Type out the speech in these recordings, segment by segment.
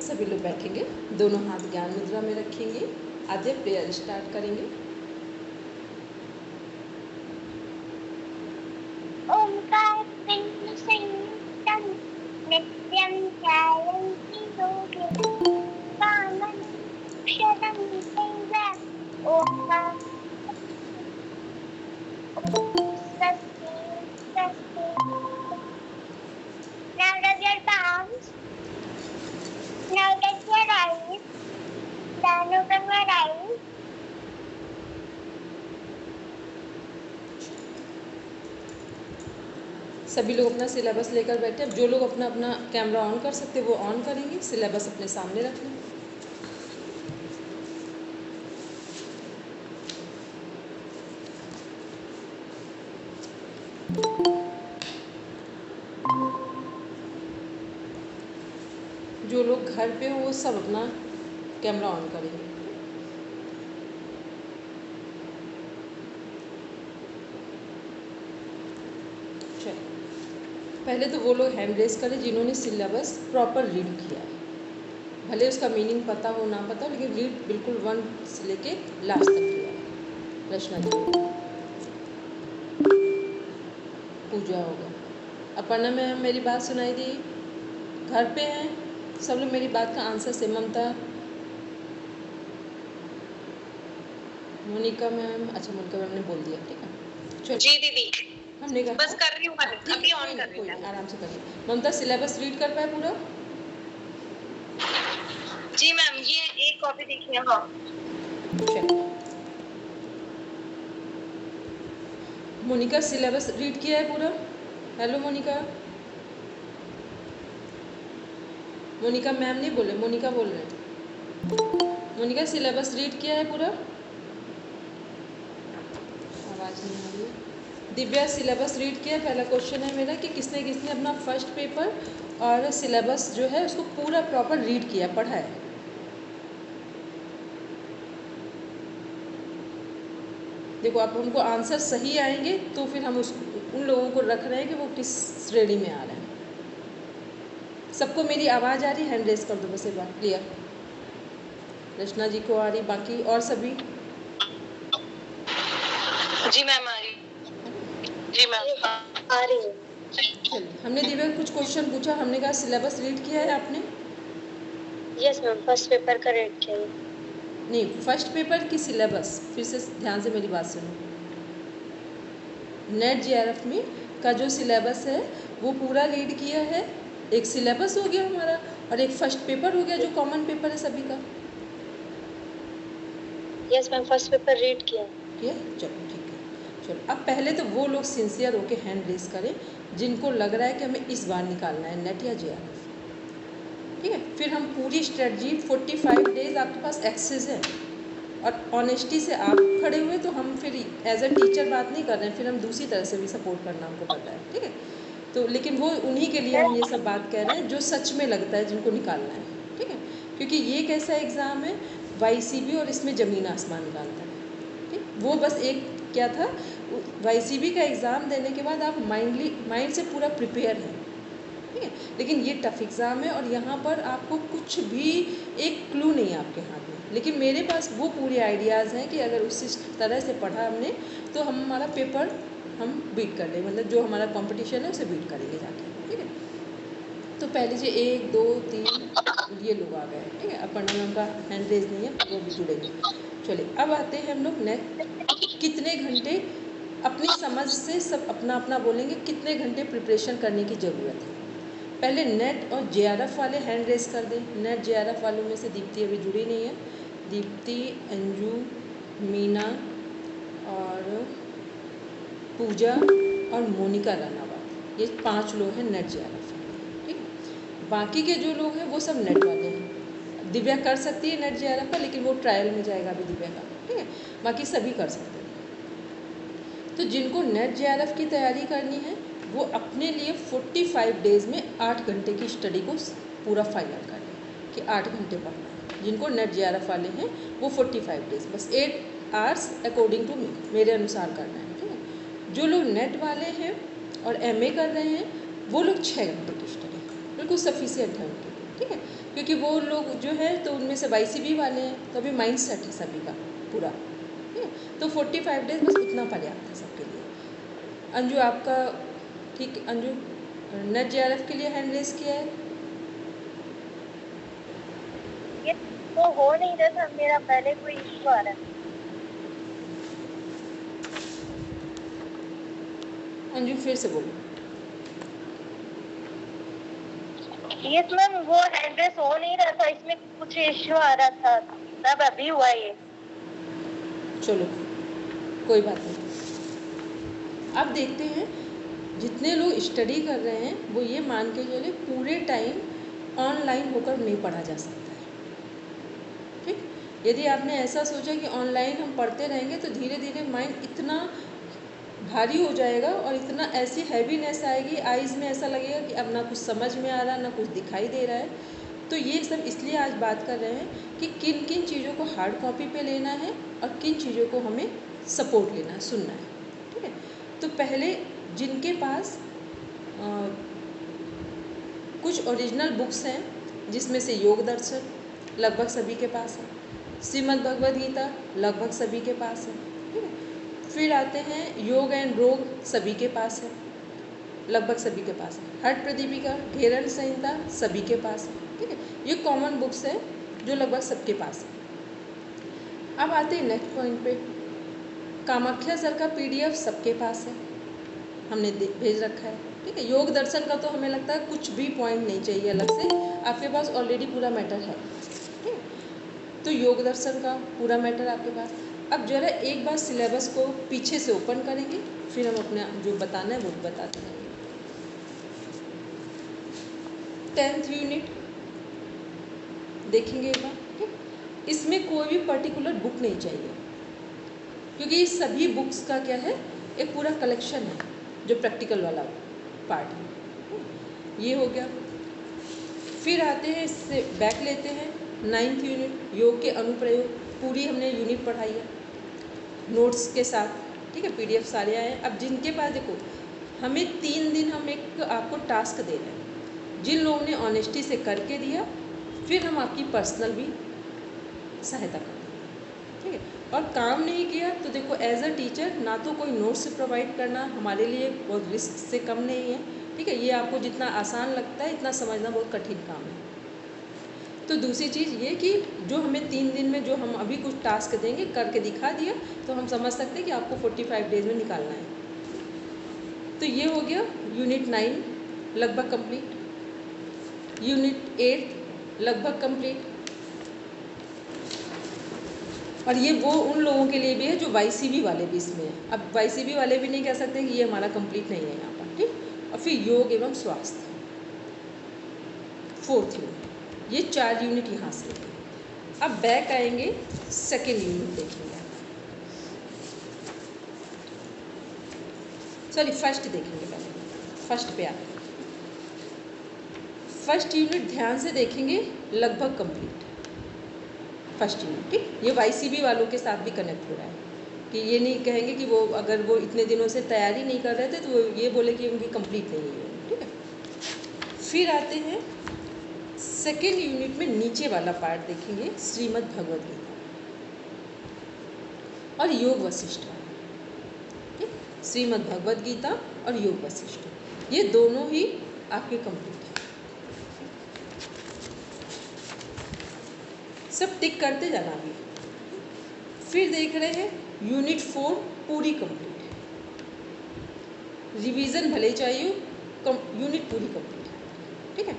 सभी लोग बैठेंगे, दोनों हाथ ज्ञान मुद्रा में रखेंगे। आधे प्रेयर स्टार्ट करेंगे। ओंकार बिंदु संयुक्तम नित्यं ध्यायन्ति योगिनः कामनाक्षरं चैव ओंकार स्वस्ति स्वस्ति। Now rub your palms. Now touch your eyes. Then open your eyes. सभी लोग अपना सिलेबस लेकर बैठे। अब जो लोग अपना अपना कैमरा ऑन कर सकते वो ऑन करेंगे, सिलेबस अपने सामने रख लें। जो लोग घर पे हो वो सब अपना कैमरा ऑन करेंगे। चलिए, पहले तो वो लोग हैंड रेस करें जिन्होंने सिलेबस प्रॉपर रीड किया है। भले उसका मीनिंग पता हो ना पता हो, लेकिन रीड बिल्कुल 1 से लेके लास्ट तक किया है। रचना जी, पूजा होगा। अपर्णा मैम मेरी बात सुनाई दी? घर पे हैं सब लोग? मेरी बात का आंसर से ममता, मोनिका मैम। अच्छा, मोनिका मैम ने बोल दिया, ठीक है। चलो जी दीदी, हमने कहा बस कर रही हूँ, अभी ऑन कर रही हूँ। आराम से करिए। ममता सिलेबस रीड कर पाए पूरा? जी मैम, ये एक कॉपी देखिए। हाँ चलो, मोनिका सिलेबस रीड किया है पूरा? हेलो मोनिका। मोनिका मैम नहीं बोले, मोनिका बोल रहे हैं। मोनिका सिलेबस रीड किया है पूरा? आवाज़ नहीं आ रही है। दिव्या सिलेबस रीड किया? पहला क्वेश्चन है मेरा कि किसने किसने अपना फर्स्ट पेपर और सिलेबस जो है उसको पूरा प्रॉपर रीड किया, पढ़ा है? देखो, आप उनको आंसर सही आएंगे तो फिर हम उन लोगों को रख रहे हैं कि वो किस श्रेणी में आ रहे हैं। सबको मेरी आवाज़ आ रही? हैंड रेस कर दो बस एक बार। क्लियर? रचना जी को आ रही, बाकी और सभी? जी मैम आ रही। जी मैम आ रही है। चलिए, हमने दिव्या कुछ क्वेश्चन पूछा, हमने कहा सिलेबस रीड किया है आपने? यस मैम, फर्स्ट पेपर का रीड किया है। नहीं, फर्स्ट पेपर की सिलेबस, फिर से ध्यान से मेरी बात सुनो। नेट जेआरएफ में का जो सिलेबस है वो पूरा रीड किया है। एक सिलेबस हो गया हमारा और एक फर्स्ट पेपर हो गया जो कॉमन पेपर है सभी का। Yes ma'am, first paper read किया। चलो ठीक है। चलो, अब पहले तो वो लोग सिंसियर होके हैंड रेस करें जिनको लग रहा है कि हमें इस बार निकालना है नेट या जेआरएफ, ठीक है। फिर हम पूरी स्ट्रेटजी 45 डेज आपके पास एक्सेस है और ऑनेस्टी से आप खड़े हुए तो हम फिर एज ए टीचर बात नहीं कर रहे हैं, फिर हम दूसरी तरह से भी सपोर्ट करना हमको पता है, ठीक है। तो लेकिन वो उन्हीं के लिए हम ये सब बात कह रहे हैं जो सच में लगता है जिनको निकालना है, ठीक है। क्योंकि ये कैसा एग्ज़ाम है, YCB, और इसमें ज़मीन आसमान का अंतर है, ठीक। वो बस एक क्या था, YCB का एग्ज़ाम देने के बाद आप माइंड से पूरा प्रिपेयर हैं, ठीक है। लेकिन ये टफ एग्ज़ाम है और यहाँ पर आपको कुछ भी एक क्लू नहीं है आपके हाथ में, लेकिन मेरे पास वो पूरे आइडियाज़ हैं कि अगर उसी तरह से पढ़ा हमने तो हम हमारा पेपर हम बीट कर लें, मतलब जो हमारा कंपटीशन है उसे बीट करेंगे जाके, ठीक है। तो पहले से 1 2 3 ये लोग आ गए हैं, ठीक है। अपर्णा मैम का हैंड रेज नहीं है, वो भी जुड़ेंगे। चलिए, अब आते हैं हम लोग नेक्स्ट। कितने घंटे अपनी समझ से सब अपना अपना बोलेंगे, कितने घंटे प्रिपरेशन करने की ज़रूरत है। पहले नेट और जेआरएफ वाले हैंड रेस कर दें। नेट जेआरएफ वालों में से दीप्ति अभी जुड़ी नहीं है। दीप्ति, अंजू, मीना और पूजा और मोनिका रानावत, ये 5 लोग हैं नेट जेआरएफ, ठीक है। बाकी के जो लोग हैं वो सब नेट वाले हैं। दिव्या कर सकती है नेट जेआरएफ का, लेकिन वो ट्रायल में जाएगा अभी दिव्या का, ठीक है। बाकी सभी कर सकते हैं। तो जिनको नेट जेआरएफ की तैयारी करनी है वो अपने लिए 45 डेज़ में 8 घंटे की स्टडी को पूरा फाइनल कर लें कि 8 घंटे पढ़ना है। जिनको नेट जेआरएफ वाले हैं वो 45 डेज़, बस 8 आवर्स अकॉर्डिंग टू मी, मेरे अनुसार करना है, ठीक है। जो लोग नेट वाले हैं और MA कर रहे हैं वो लोग 6 घंटे की स्टडी, बिल्कुल सफिशिएंट है उनके लिए, ठीक है, क्योंकि वो लोग जो है तो उनमें से YCB वाले हैं, तो अभी माइंड सेट है सभी का पूरा, ठीक है। तो 45 डेज बस उतना पर्याप्त है सबके लिए। अंजू आपका ठीक, अंजू नेट JRF के लिए हैंड रेस किया है? ये तो हो नहीं रहा था, मेरा पहले कोई इशू आ रहा था। अंजू फिर से बोलो। यस मैम, वो एड्रेस हो नहीं रहा था, इसमें कुछ इश्यू आ रहा था, तब अभी हुआ ये। चलो कोई बात नहीं। अब देखते हैं, जितने लोग स्टडी कर रहे हैं वो ये मान के चले पूरे टाइम ऑनलाइन होकर नहीं पढ़ा जा सकता है, ठीक। यदि आपने ऐसा सोचा कि ऑनलाइन हम पढ़ते रहेंगे तो धीरे धीरे माइंड इतना भारी हो जाएगा और इतना ऐसी हैवीनेस आएगी, आइज़ में ऐसा लगेगा कि अब ना कुछ समझ में आ रहा, ना कुछ दिखाई दे रहा है। तो ये सब इसलिए आज बात कर रहे हैं कि किन किन चीज़ों को हार्ड कॉपी पे लेना है और किन चीज़ों को हमें सपोर्ट लेना है, सुनना है, ठीक है। तो पहले जिनके पास कुछ ओरिजिनल बुक्स हैं, जिसमें से योग दर्शन लगभग सभी के पास है, श्रीमद् भगवद गीता लगभग सभी के पास है, ठीक है। फिर आते हैं योग एंड रोग, सभी के पास है, लगभग सभी के पास है। हठ प्रदीपिका, घेरण संहिता सभी के पास है, ठीक है। ये कॉमन बुक्स है जो लगभग सबके पास है। अब आते हैं नेक्स्ट पॉइंट पे, कामाख्या सर का PDF सबके पास है, हमने भेज रखा है, ठीक है। योग दर्शन का तो हमें लगता है कुछ भी पॉइंट नहीं चाहिए अलग से, आपके पास ऑलरेडी पूरा मैटर है, ठीक है। तो योग दर्शन का पूरा मैटर आपके पास। अब जरा एक बार सिलेबस को पीछे से ओपन करेंगे, फिर हम अपने जो बताना है वो बताते रहेंगे। 10th यूनिट देखेंगे एक बार, ठीक। इसमें कोई भी पर्टिकुलर बुक नहीं चाहिए, क्योंकि इस सभी बुक्स का क्या है, एक पूरा कलेक्शन है जो प्रैक्टिकल वाला पार्ट है, ये हो गया। फिर आते हैं, इससे बैक लेते हैं 9th यूनिट, योग के अनुप्रयोग, पूरी हमने यूनिट पढ़ाई है नोट्स के साथ, ठीक है। PDF सारे आए हैं। अब जिनके पास देखो, हमें 3 दिन हम एक आपको टास्क दे रहे हैं, जिन लोगों ने ऑनेस्टी से करके दिया, फिर हम आपकी पर्सनल भी सहायता कर देंगे, ठीक है। और काम नहीं किया तो देखो, एज अ टीचर ना तो कोई नोट्स प्रोवाइड करना हमारे लिए बहुत रिस्क से कम नहीं है, ठीक है। ये आपको जितना आसान लगता है इतना समझना बहुत कठिन काम है। तो दूसरी चीज़ ये कि जो हमें 3 दिन में जो हम अभी कुछ टास्क देंगे, करके दिखा दिया तो हम समझ सकते हैं कि आपको 45 डेज में निकालना है। तो ये हो गया यूनिट 9 लगभग कंप्लीट, यूनिट 8 लगभग कंप्लीट। और ये वो उन लोगों के लिए भी है जो YCB वाले भी इसमें है। अब YCB वाले भी नहीं कह सकते कि ये हमारा कंप्लीट नहीं है यहाँ पर, ठीक। और फिर योग एवं स्वास्थ्य 4th यूनिट, ये 4 यूनिट यहाँ से। अब बैक आएंगे, सेकेंड यूनिट देखेंगे, सॉरी फर्स्ट देखेंगे पहले, फर्स्ट पे आते हैं। फर्स्ट यूनिट ध्यान से देखेंगे, लगभग कंप्लीट फर्स्ट यूनिट, ठीक। ये YCB वालों के साथ भी कनेक्ट हो रहा है, कि ये नहीं कहेंगे कि वो अगर वो इतने दिनों से तैयारी नहीं कर रहे थे तो वो ये बोले कि उनकी कंप्लीट नहीं है, ठीक है। फिर आते हैं सेकेंड यूनिट में, नीचे वाला पार्ट देखेंगे, श्रीमद् भगवद गीता और योग वशिष्ठ, ठीक। श्रीमद् भगवद गीता और योग वशिष्ठ, ये दोनों ही आपके कंप्लीट हैं। सब टिक करते जाना भी। फिर देख रहे हैं यूनिट 4 पूरी कंप्लीट है, रिवीजन भले चाहिए, यूनिट पूरी कंप्लीट है, ठीक है।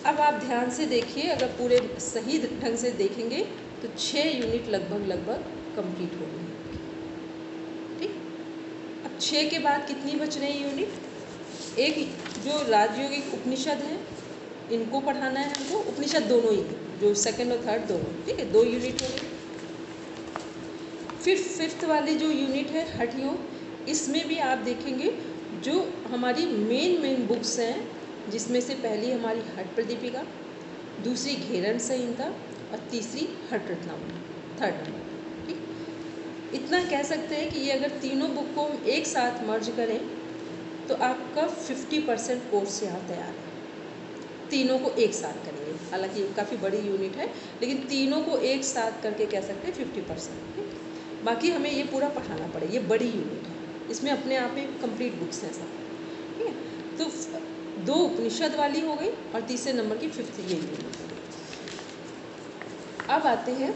अब आप ध्यान से देखिए, अगर पूरे सही ढंग से देखेंगे तो 6 यूनिट लगभग कंप्लीट हो गई, ठीक। अब 6 के बाद कितनी बच रही है यूनिट? एक जो राजयोगिक उपनिषद है, इनको पढ़ाना है हमको, उपनिषद दोनों ही, जो सेकंड और थर्ड दोनों, ठीक है। 2 यूनिट हो गई। फिर 5th वाली जो यूनिट है हठ योग, इसमें भी आप देखेंगे जो हमारी मेन बुक्स हैं, जिसमें से पहली हमारी हठ प्रदीपिका, दूसरी घेरण संहिता और तीसरी हठ रत्नावली, 3rd नंबर, ठीक। इतना कह सकते हैं कि ये अगर तीनों बुक को हम एक साथ मर्ज करें तो आपका 50% कोर्स यहाँ तैयार है। तीनों को एक साथ करेंगे। हालांकि ये काफ़ी बड़ी यूनिट है, लेकिन तीनों को एक साथ करके कह सकते हैं 50%। बाकी हमें ये पूरा पढ़ाना पड़ेगा, ये बड़ी यूनिट है, इसमें अपने आप में कंप्लीट बुक्स हैं सब। ठीक है, तो 2 उपनिषद वाली हो गई और तीसरे नंबर की 5th ये यूनिट हो गई। अब आते हैं,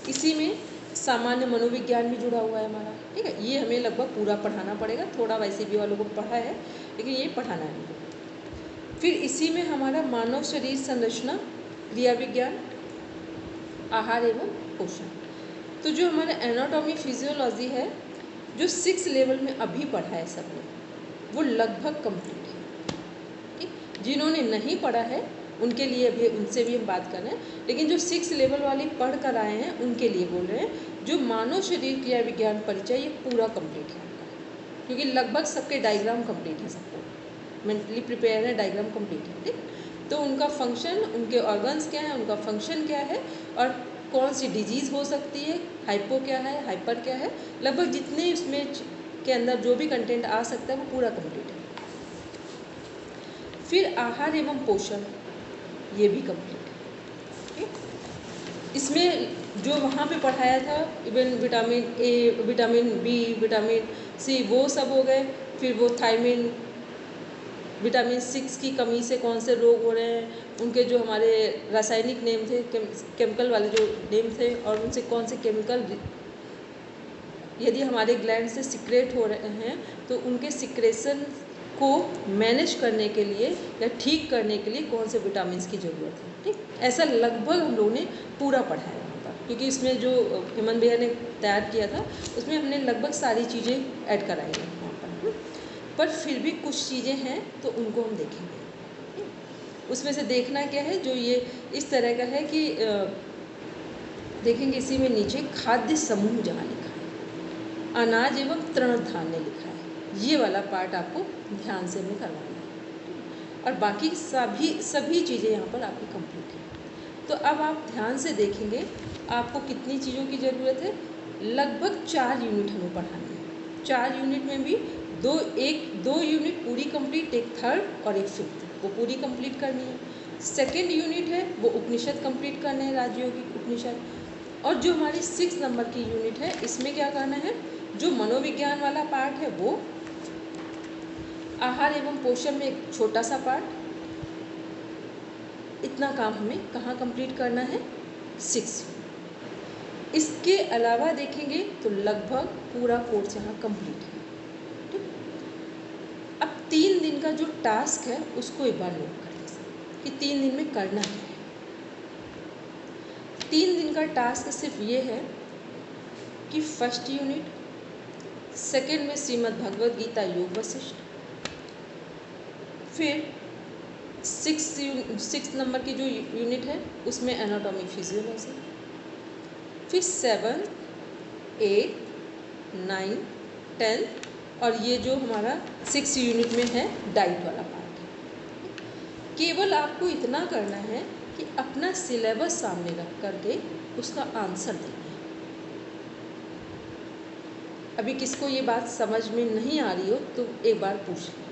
इसी में सामान्य मनोविज्ञान भी जुड़ा हुआ है हमारा। ठीक है, ये हमें लगभग पूरा पढ़ाना पड़ेगा, थोड़ा वैसे भी वालों को पढ़ा है लेकिन ये पढ़ाना है। फिर इसी में हमारा मानव शरीर संरचना, क्रिया विज्ञान, आहार एवं पोषण। तो जो हमारा एनाटॉमी फिजियोलॉजी है, जो 6 लेवल में अभी पढ़ा है सबने, वो लगभग कंप्लीट है। ठीक, जिन्होंने नहीं पढ़ा है उनके लिए भी, उनसे भी हम बात कर रहे हैं, लेकिन जो 6 लेवल वाली पढ़ कर आए हैं उनके लिए बोल रहे हैं। जो मानव शरीर क्रिया विज्ञान परिचय, ये पूरा कंप्लीट है आपका, क्योंकि लगभग सबके डायग्राम कंप्लीट है, सबको मेंटली प्रिपेयर है, डायग्राम कंप्लीट है। ठीक, तो उनका फंक्शन, उनके ऑर्गन्स क्या है, उनका फंक्शन क्या है और कौन सी डिजीज़ हो सकती है, हाइपो क्या है, हाइपर क्या है, लगभग जितने इसमें के अंदर जो भी कंटेंट आ सकता है वो पूरा कंप्लीट है। फिर आहार एवं पोषण, ये भी कंप्लीट है। इसमें जो वहाँ पे पढ़ाया था, even vitamin A, vitamin B, vitamin C, वो सब हो गए। फिर वो थायमिन, विटामिन 6 की कमी से कौन से रोग हो रहे हैं, उनके जो हमारे रासायनिक नेम थे, केमिकल वाले जो नेम थे, और उनसे कौन से केमिकल यदि हमारे ग्लैंड से सिक्रेट हो रहे हैं तो उनके सिक्रेशन को मैनेज करने के लिए या ठीक करने के लिए कौन से विटामिन की ज़रूरत है। ठीक, ऐसा लगभग हम लोगों ने पूरा पढ़ा है वहाँ पर, क्योंकि इसमें जो हेमंत भैया ने तैयार किया था उसमें हमने लगभग सारी चीज़ें ऐड कराई हैं वहाँ पर फिर भी कुछ चीज़ें हैं तो उनको हम देखेंगे। उसमें से देखना क्या है, जो ये इस तरह का है कि देखेंगे इसी में नीचे खाद्य समूह जहाँ लिखा है, अनाज एवं तृण धान्य लिखा है, ये वाला पार्ट आपको ध्यान से हमें करवाना है, और बाकी सभी चीज़ें यहाँ पर आपकी कंप्लीट है। तो अब आप ध्यान से देखेंगे आपको कितनी चीज़ों की ज़रूरत है। लगभग 4 यूनिट हमें पढ़ानी है। 4 यूनिट में भी दो यूनिट पूरी कंप्लीट, एक थर्ड और एक 5th, वो पूरी कंप्लीट करनी है। सेकेंड यूनिट है वो उपनिषद कंप्लीट करने हैं, राजयोगिक उपनिषद। और जो हमारी 6 नंबर की यूनिट है, इसमें क्या करना है, जो मनोविज्ञान वाला पार्ट है वो, आहार एवं पोषण में एक छोटा सा पार्ट, इतना काम हमें कहाँ कंप्लीट करना है, 6। इसके अलावा देखेंगे तो लगभग पूरा कोर्स यहाँ कंप्लीट है। ठीक, अब 3 दिन का जो टास्क है उसको एक बार नोट कर लीजिए कि 3 दिन में करना है। 3 दिन का टास्क सिर्फ ये है कि फर्स्ट यूनिट, सेकेंड में श्रीमद् भगवद गीता योग वशिष्ठ, फिर 6 नंबर की जो यूनिट है उसमें एनाटॉमी फिजियोलॉजी, फिर 7, 8, 9, 10 और ये जो हमारा 6 यूनिट में है डाइट वाला पार्ट है। केवल आपको इतना करना है कि अपना सिलेबस सामने रख करके उसका आंसर देना है। अभी किसको ये बात समझ में नहीं आ रही हो तो एक बार पूछ लें।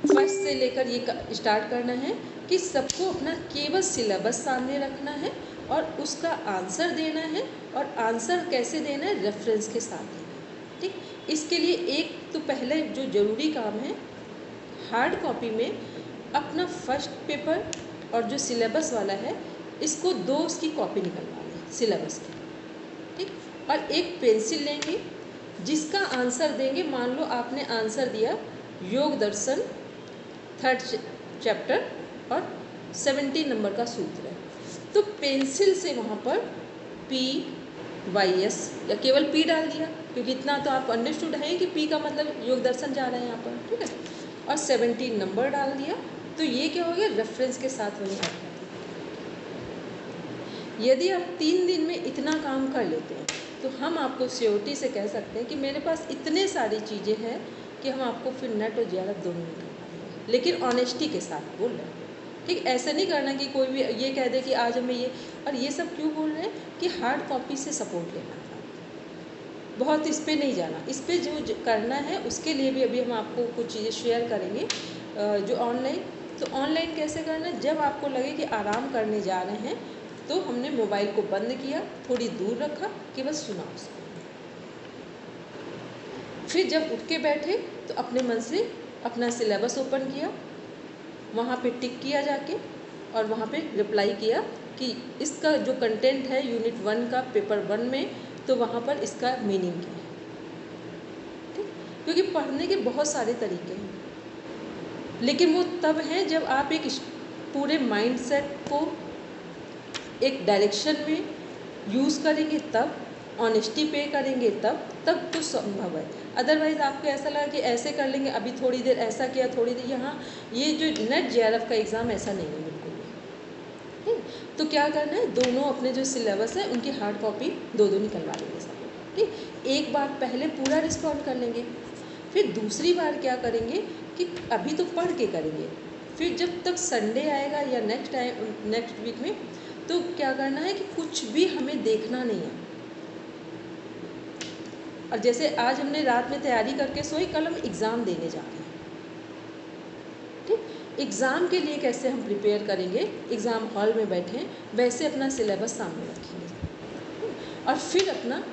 फर्स्ट से लेकर ये स्टार्ट करना है कि सबको अपना केवल सिलेबस सामने रखना है और उसका आंसर देना है, और आंसर कैसे देना है, रेफरेंस के साथ देना है। ठीक, इसके लिए एक तो पहले जो ज़रूरी काम है, हार्ड कॉपी में अपना फर्स्ट पेपर और जो सिलेबस वाला है इसको 2 उसकी कॉपी निकलवा लें सिलेबस की। ठीक, और एक पेंसिल लेंगे जिसका आंसर देंगे, मान लो आपने आंसर दिया योग दर्शन 3rd चैप्टर और 70 नंबर का सूत्र है, तो पेंसिल से वहाँ पर PYS या केवल P डाल दिया, क्योंकि इतना तो आप अंडरस्टूड है कि P का मतलब योग दर्शन जा रहे हैं यहाँ पर। ठीक है, और 70 नंबर डाल दिया, तो ये क्या हो गया, रेफरेंस के साथ वहीं आ गया। यदि आप 3 दिन में इतना काम कर लेते हैं तो हम आपको श्योरिटी से कह सकते हैं कि मेरे पास इतने सारी चीज़ें हैं कि हम आपको फिर नेट और ज़्यादा दोनों में करवा देंगे, लेकिन ऑनेस्टी के साथ बोल रहे हैं। ठीक, ऐसा नहीं करना कि कोई भी ये कह दे कि आज हमें ये, और ये सब क्यों बोल रहे हैं कि हार्ड कॉपी से सपोर्ट लेना था। बहुत इस पे नहीं जाना, इस पे जो करना है उसके लिए भी अभी हम आपको कुछ चीज़ें शेयर करेंगे जो ऑनलाइन। तो ऑनलाइन कैसे करना है, जब आपको लगे कि आराम करने जा रहे हैं तो हमने मोबाइल को बंद किया, थोड़ी दूर रखा कि बस सुना उसको। फिर जब उठ के बैठे तो अपने मन से अपना सिलेबस ओपन किया, वहाँ पे टिक किया जाके और वहाँ पे रिप्लाई किया कि इसका जो कंटेंट है यूनिट 1 का पेपर 1 में, तो वहाँ पर इसका मीनिंग क्या है। ठीक, क्योंकि पढ़ने के बहुत सारे तरीके हैं, लेकिन वो तब हैं जब आप एक पूरे माइंडसेट को एक डायरेक्शन में यूज़ करेंगे, तब ऑनेस्टी पे करेंगे, तब कुछ संभव है। अदरवाइज़ आपको ऐसा लगा कि ऐसे कर लेंगे, अभी थोड़ी देर ऐसा किया, थोड़ी देर यहाँ, ये जो नेट JRF का एग्ज़ाम ऐसा नहीं है बिल्कुल भी। ठीक, तो क्या करना है, दोनों अपने जो सिलेबस है उनकी हार्ड कॉपी दो निकलवा लेंगे सब। ठीक, एक बार पहले पूरा रिस्पॉन्ड कर लेंगे, फिर दूसरी बार क्या करेंगे कि अभी तो पढ़ के करेंगे, फिर जब तक संडे आएगा या नेक्स्ट वीक में, तो क्या करना है कि कुछ भी हमें देखना नहीं है। और जैसे आज हमने रात में तैयारी करके सोई, कल हम एग्ज़ाम देने जा रहे हैं। ठीक, एग्ज़ाम के लिए कैसे हम प्रिपेयर करेंगे, एग्ज़ाम हॉल में बैठे वैसे अपना सिलेबस सामने रखेंगे और फिर अपना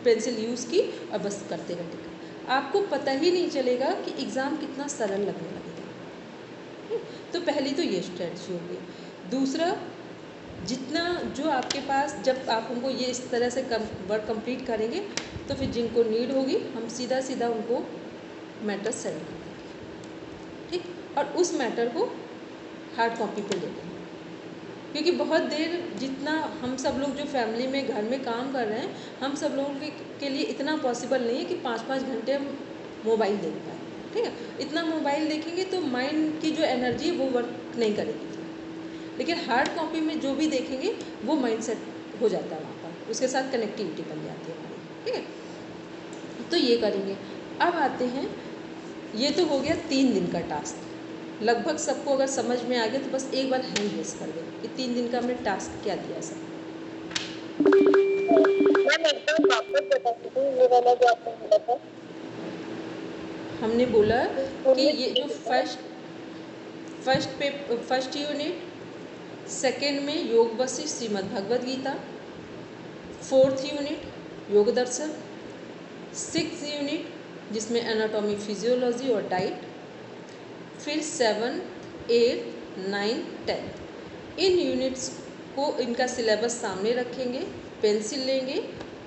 पेंसिल यूज़ की और बस करते रहते। आपको पता ही नहीं चलेगा कि एग्ज़ाम कितना सरल लगने लगेगा। तो पहली तो ये स्ट्रेटजी होगी। दूसरा, जितना जो आपके पास, जब आप उनको ये इस तरह से वर्क कंप्लीट करेंगे तो फिर जिनको नीड होगी हम सीधा सीधा उनको मैटर सेंड कर देंगे। ठीक, और उस मैटर को हार्ड कॉपी पे ले लेंगे, क्योंकि बहुत देर, जितना हम सब लोग जो फैमिली में घर में काम कर रहे हैं, हम सब लोगों के लिए इतना पॉसिबल नहीं है कि 5-5 घंटे हम मोबाइल देख पाए। ठीक है, इतना मोबाइल देखेंगे तो माइंड की जो एनर्जी है वो वर्क नहीं करेगी। लेकिन हार्ड कॉपी में जो भी देखेंगे वो माइंड सेट हो जाता है वहाँ पर, उसके साथ कनेक्टिविटी बन जाती है हमारी। ठीक है, तो ये करेंगे। अब आते हैं, ये तो हो गया 3 दिन का टास्क। लगभग सबको अगर समझ में आ गया तो बस एक बार हैंड रेस कर दे कि 3 दिन का हमने टास्क क्या दिया सब। हमने बोला कि ये जो फर्स्ट यूनिट, सेकेंड में योग वशिष्ठ श्रीमद् भगवद गीता, 4th यूनिट योग दर्शन, 6th यूनिट जिसमें एनाटॉमी फिजियोलॉजी और डाइट, फिर 7, 8, 9, 10 इन यूनिट्स को इनका सिलेबस सामने रखेंगे, पेंसिल लेंगे,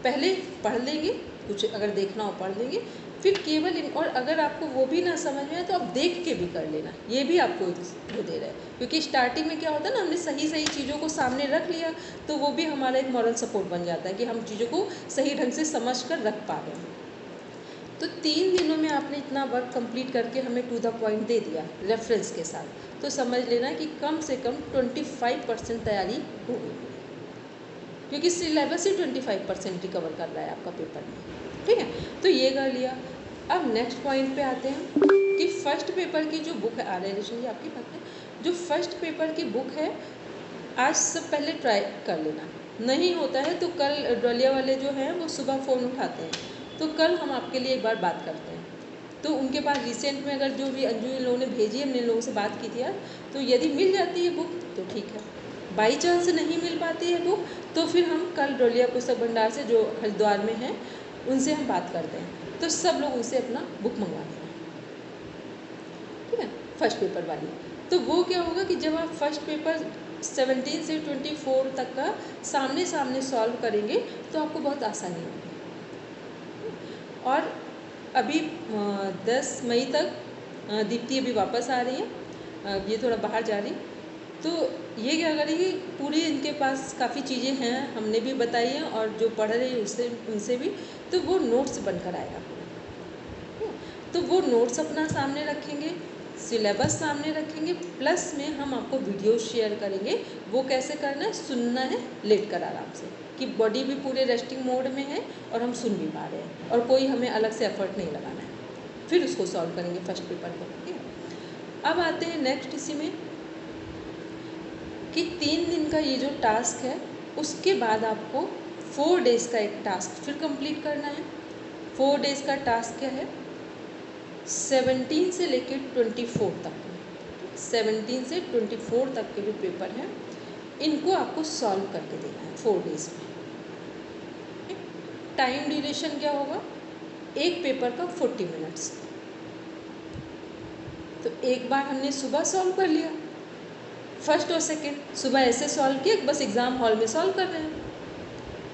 पहले पढ़ लेंगे, कुछ अगर देखना हो पढ़ लेंगे, फिर केवल और अगर आपको वो भी ना समझ में आए तो आप देख के भी कर लेना, ये भी आपको वो दे रहा है। क्योंकि स्टार्टिंग में क्या होता है ना, हमने सही चीज़ों को सामने रख लिया तो वो भी हमारा एक मॉरल सपोर्ट बन जाता है कि हम चीज़ों को सही ढंग से समझ कर रख पा रहे हैं। तो 3 दिनों में आपने इतना वर्क कंप्लीट करके हमें टू द पॉइंट दे दिया रेफरेंस के साथ, तो समझ लेना कि कम से कम 25% तैयारी हो गई, क्योंकि सिलेबस ही 25% रिकवर कर रहा है आपका पेपर में। ठीक है, तो ये कर लिया। अब नेक्स्ट पॉइंट पे आते हैं कि फर्स्ट पेपर की जो बुक है, रेशम जी आपकी बात है, जो फर्स्ट पेपर की बुक है आज सब पहले ट्राई कर लेना, नहीं होता है तो कल डोलिया वाले जो हैं वो सुबह फ़ोन उठाते हैं, तो कल हम आपके लिए एक बार बात करते हैं। तो उनके पास रिसेंट में अगर जो भी अंजू इन लोगों ने भेजी, हमने इन लोगों से बात की थी यार, तो यदि मिल जाती है बुक तो ठीक है, बाई चांस नहीं मिल पाती है बुक तो फिर हम कल डोलिया पुस्तक भंडार से जो हरिद्वार में है उनसे हम बात करते हैं, तो सब लोग उनसे अपना बुक मंगवा लेना। ठीक है, फर्स्ट पेपर वाली। तो वो क्या होगा कि जब आप फर्स्ट पेपर 17 से 24 तक का सामने सॉल्व करेंगे तो आपको बहुत आसानी होगी। और अभी 10 मई तक दीप्ति अभी वापस आ रही है, ये थोड़ा बाहर जा रही, तो ये क्या करेंगे, पूरी इनके पास काफ़ी चीज़ें हैं, हमने भी बताई हैं और जो पढ़ रहे हैं उनसे भी, तो वो नोट्स बनकर आएगा पूरा। तो वो नोट्स अपना सामने रखेंगे, सिलेबस सामने रखेंगे, प्लस में हम आपको वीडियो शेयर करेंगे। वो कैसे करना है, सुनना है लेट कर आराम से, कि बॉडी भी पूरे रेस्टिंग मोड में है और हम सुन भी पा रहे हैं और कोई हमें अलग से एफर्ट नहीं लगाना है, फिर उसको सॉल्व करेंगे फर्स्ट पेपर को। ठीक है, अब आते हैं नेक्स्ट इसी में कि 3 दिन का ये जो टास्क है उसके बाद आपको 4 डेज़ का एक टास्क फिर कंप्लीट करना है। 4 डेज़ का टास्क क्या है, 17 से लेकर 24 तक, 17 से 24 तक के जो पेपर हैं इनको आपको सॉल्व करके देना है 4 डेज़ में। टाइम ड्यूरेशन क्या होगा, एक पेपर का 40 मिनट्स। तो एक बार हमने सुबह सॉल्व कर लिया, फर्स्ट और सेकंड सुबह ऐसे सॉल्व किया, बस एग्ज़ाम हॉल में सॉल्व कर रहे हैं,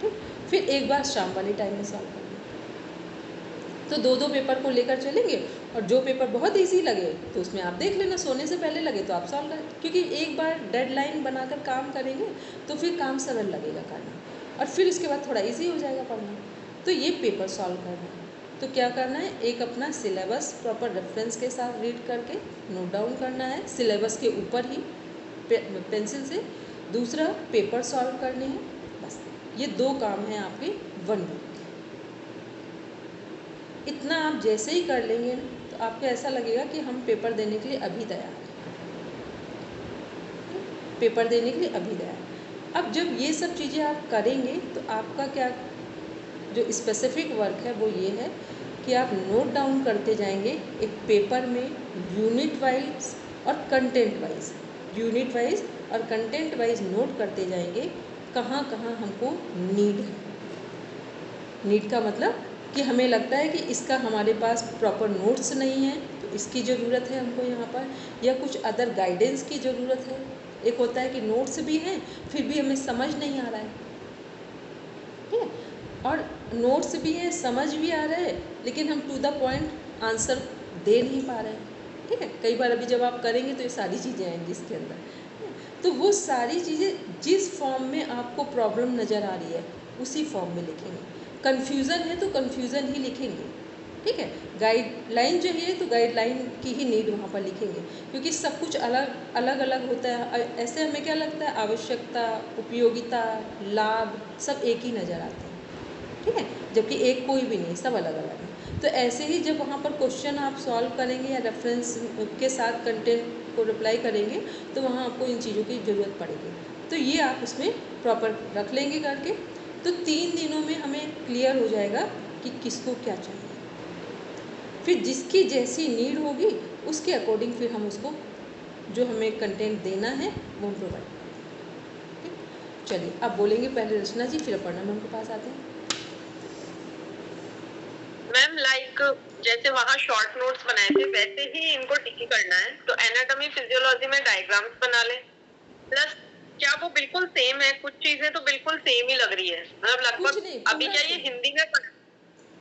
ठीक। फिर एक बार शाम वाले टाइम में सॉल्व कर लें। तो 2-2 पेपर को लेकर चलेंगे, और जो पेपर बहुत इजी लगे तो उसमें आप देख लेना, सोने से पहले लगे तो आप सॉल्व करें, क्योंकि एक बार डेडलाइन बनाकर काम करेंगे तो फिर काम सरल लगेगा करना, और फिर उसके बाद थोड़ा इजी हो जाएगा पढ़ना। तो ये पेपर सॉल्व करना है। तो क्या करना है, एक अपना सिलेबस प्रॉपर रेफरेंस के साथ रीड करके नोट डाउन करना है, सिलेबस के ऊपर ही पेंसिल से। दूसरा पेपर सॉल्व करने हैं, बस ये 2 काम हैं आपके 1 वीक। इतना आप जैसे ही कर लेंगे ना, तो आपको ऐसा लगेगा कि हम पेपर देने के लिए अभी तैयार हैं, पेपर देने के लिए अभी तैयार। अब जब ये सब चीज़ें आप करेंगे तो आपका क्या जो स्पेसिफिक वर्क है वो ये है कि आप नोट डाउन करते जाएंगे एक पेपर में यूनिट वाइज और कंटेंट वाइज, यूनिट वाइज और कंटेंट वाइज नोट करते जाएंगे कहाँ कहाँ हमको नीड है। नीड का मतलब कि हमें लगता है कि इसका हमारे पास प्रॉपर नोट्स नहीं है तो इसकी ज़रूरत है हमको यहाँ पर, या कुछ अदर गाइडेंस की ज़रूरत है। एक होता है कि नोट्स भी हैं फिर भी हमें समझ नहीं आ रहा है, ठीक है, और नोट्स भी हैं समझ भी आ रहा है लेकिन हम टू द पॉइंट आंसर दे नहीं पा रहे हैं, ठीक है। कई बार अभी जब आप करेंगे तो ये सारी चीज़ें आएंगी इसके अंदर, तो वो सारी चीज़ें जिस फॉर्म में आपको प्रॉब्लम नज़र आ रही है उसी फॉर्म में लिखेंगे। कन्फ्यूज़न है तो कन्फ्यूज़न ही लिखेंगे, ठीक है। गाइडलाइन चाहिए तो गाइडलाइन की ही नीड वहाँ पर लिखेंगे, क्योंकि सब कुछ अलग अलग अलग होता है। ऐसे हमें क्या लगता है, आवश्यकता, उपयोगिता, लाभ सब एक ही नज़र आते हैं, ठीक है, जबकि एक कोई भी नहीं, सब अलग अलग है। तो ऐसे ही जब वहाँ पर क्वेश्चन आप सॉल्व करेंगे या रेफरेंस के साथ कंटेंट को रिप्लाई करेंगे तो वहाँ आपको इन चीज़ों की ज़रूरत पड़ेगी। तो ये आप उसमें प्रॉपर रख लेंगे करके, तो 3 दिनों में हमें क्लियर हो जाएगा कि किसको क्या चाहिए। फिर जिसकी जैसी नीड होगी उसके अकॉर्डिंग फिर हम उसको जो हमें कंटेंट देना है वो हम प्रोवाइड करेंगे, ठीक। चलिए अब बोलेंगे पहले रचना जी, फिर अपर्णा मैम के पास आते हैं। मैम लाइक जैसे वहाँ शॉर्ट नोट्स बनाए थे वैसे ही इनको टिकी करना है, तो एनाटॉमी फिजियोलॉजी में डायग्राम्स बना ले। प्लस क्या वो बिल्कुल सेम है, कुछ चीजें तो बिल्कुल सेम ही लग रही है, मतलब लगभग अभी क्या ये हिंदी में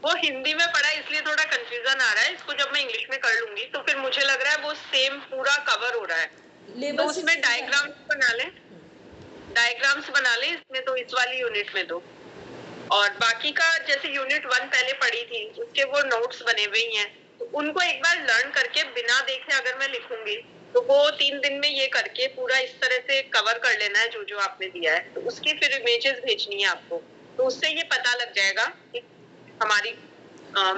वो हिंदी में पढ़ा इसलिए थोड़ा कंफ्यूजन आ रहा है, इसको जब मैं इंग्लिश में कर लूंगी तो फिर मुझे लग रहा है वो सेम पूरा कवर हो रहा है। तो उसमें डायग्राम्स बना ले, डायग्राम्स बना ले इसमें, तो इस वाली यूनिट में तो। और बाकी का जैसे यूनिट 1 पहले पढ़ी थी उसके वो नोट्स बने हुए ही हैं, तो उनको एक बार लर्न करके बिना देखे अगर मैं लिखूंगी तो वो 3 दिन में ये करके पूरा इस तरह से कवर कर लेना है जो जो आपने दिया है। तो उसकी फिर इमेजेस भेजनी है आपको, तो उससे ये पता लग जाएगा कि हमारी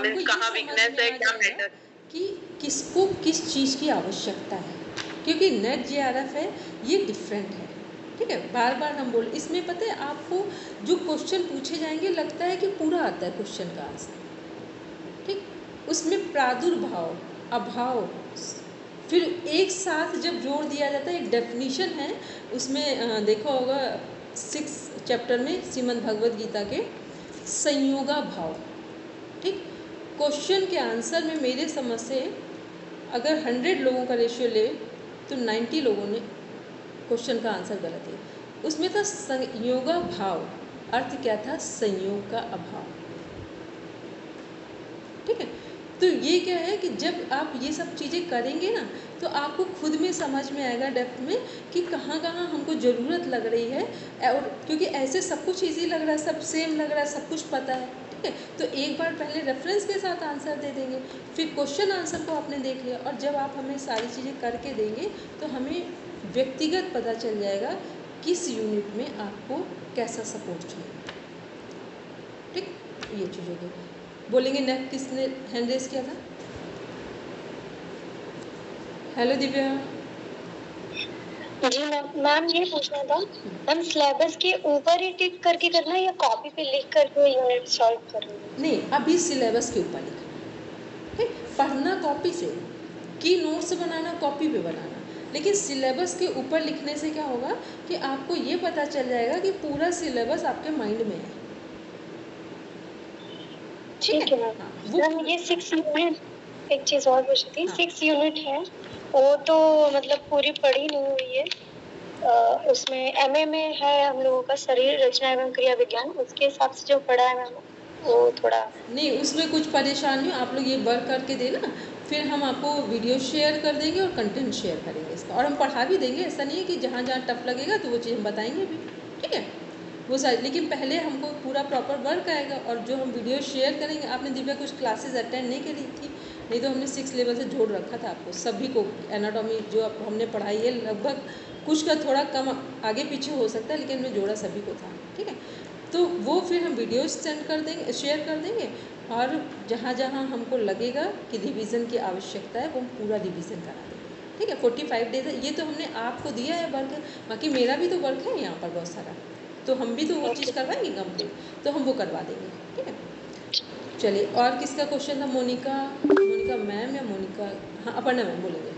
मीन्स कहाँ वीकनेस है, क्या मैटर, कि किसको किस चीज़ की आवश्यकता है, क्योंकि नेट जेआरएफ है ये डिफरेंट है, ठीक है। बार बार हम बोल, इसमें पता है आपको जो क्वेश्चन पूछे जाएंगे लगता है कि पूरा आता है क्वेश्चन का आंसर, ठीक। उसमें प्रादुर्भाव, अभाव, फिर एक साथ जब जोड़ दिया जाता है, एक डेफिनीशन है उसमें देखा होगा 6 चैप्टर में श्रीमद् भगवद गीता के, संयोगा भाव, ठीक। क्वेश्चन के आंसर में मेरे समझ से अगर 100 लोगों का रेशियो ले तो 90 लोगों ने क्वेश्चन का आंसर गलत है। उसमें था संयोगा भाव, अर्थ क्या था, संयोग का अभाव, ठीक है। तो ये क्या है कि जब आप ये सब चीज़ें करेंगे ना तो आपको खुद में समझ में आएगा डेप्थ में कि कहाँ कहाँ हमको ज़रूरत लग रही है, और क्योंकि ऐसे सब कुछ ईजी लग रहा है, सब सेम लग रहा है, सब कुछ पता है, ठीक है। तो एक बार पहले रेफरेंस के साथ आंसर दे देंगे, फिर क्वेश्चन आंसर को आपने देख लिया, और जब आप हमें सारी चीज़ें करके देंगे तो हमें व्यक्तिगत पता चल जाएगा किस यूनिट में आपको कैसा सपोर्ट चाहिए, ठीक। ये चीज़ होगी। बोलेंगे नेक्स्ट किसने हैंड रेस किया था, हेलो दिव्या। जी मैम ये पूछना था, मैम सिलेबस के ऊपर ही टिक करके करना है या कॉपी पे लिख करके यूनिट सॉल्व करना है? नहीं, अभी सिलेबस के ऊपर लिखना है, पढ़ना कॉपी से, की नोट्स बनाना कॉपी पे बनाना, लेकिन सिलेबस के ऊपर लिखने से क्या होगा कि आपको ये पता चल जाएगा कि पूरा सिलेबस आपके माइंड में है। ठीक है मैम। हाँ, वो मैम ये 6 यूनिट, एक चीज और पूछनी थी। हाँ। 6 यूनिट है, वो तो मतलब पूरी पढ़ी नहीं हुई है। उसमें एमए में है हम लोगों का शरीर रचना एवं क्रिया विज्ञान, उसके हिसाब से जो पढ़ा है मैम वो थोड़ा नहीं, उसमें कुछ परेशानी आप लोग ये वर्क करके देना, फिर हम आपको वीडियो शेयर कर देंगे और कंटेंट शेयर करेंगे इसका, और हम पढ़ा भी देंगे। ऐसा नहीं है कि जहाँ जहाँ टफ लगेगा तो वो चीज़ हम बताएंगे भी, ठीक है, वो सारी। लेकिन पहले हमको पूरा प्रॉपर वर्क आएगा, और जो हम वीडियो शेयर करेंगे, आपने दिव्या कुछ क्लासेस अटेंड नहीं करी थी, नहीं तो हमने 6 लेवल से जोड़ रखा था आपको सभी को। एनाटॉमी जो अब हमने पढ़ाई है लगभग कुछ का थोड़ा कम आगे पीछे हो सकता है, लेकिन हमने जोड़ा सभी को था, ठीक है। तो वो फिर हम वीडियोस सेंड कर देंगे, शेयर कर देंगे, और जहाँ जहाँ हमको लगेगा कि रिवीजन की आवश्यकता है वो हम पूरा रिवीजन करा देंगे, ठीक है। 45 डेज है, ये तो हमने आपको दिया है वर्क, बाकी मेरा भी तो वर्क है यहाँ पर बहुत सारा, तो हम भी तो वो चीज़ करवाएंगे कंप्लीट, तो हम वो करवा देंगे, ठीक है। चलिए, और किसका क्वेश्चन था? मोनिका मैम या मोनिका? हाँ, अपर्णा मैम बोलेंगे।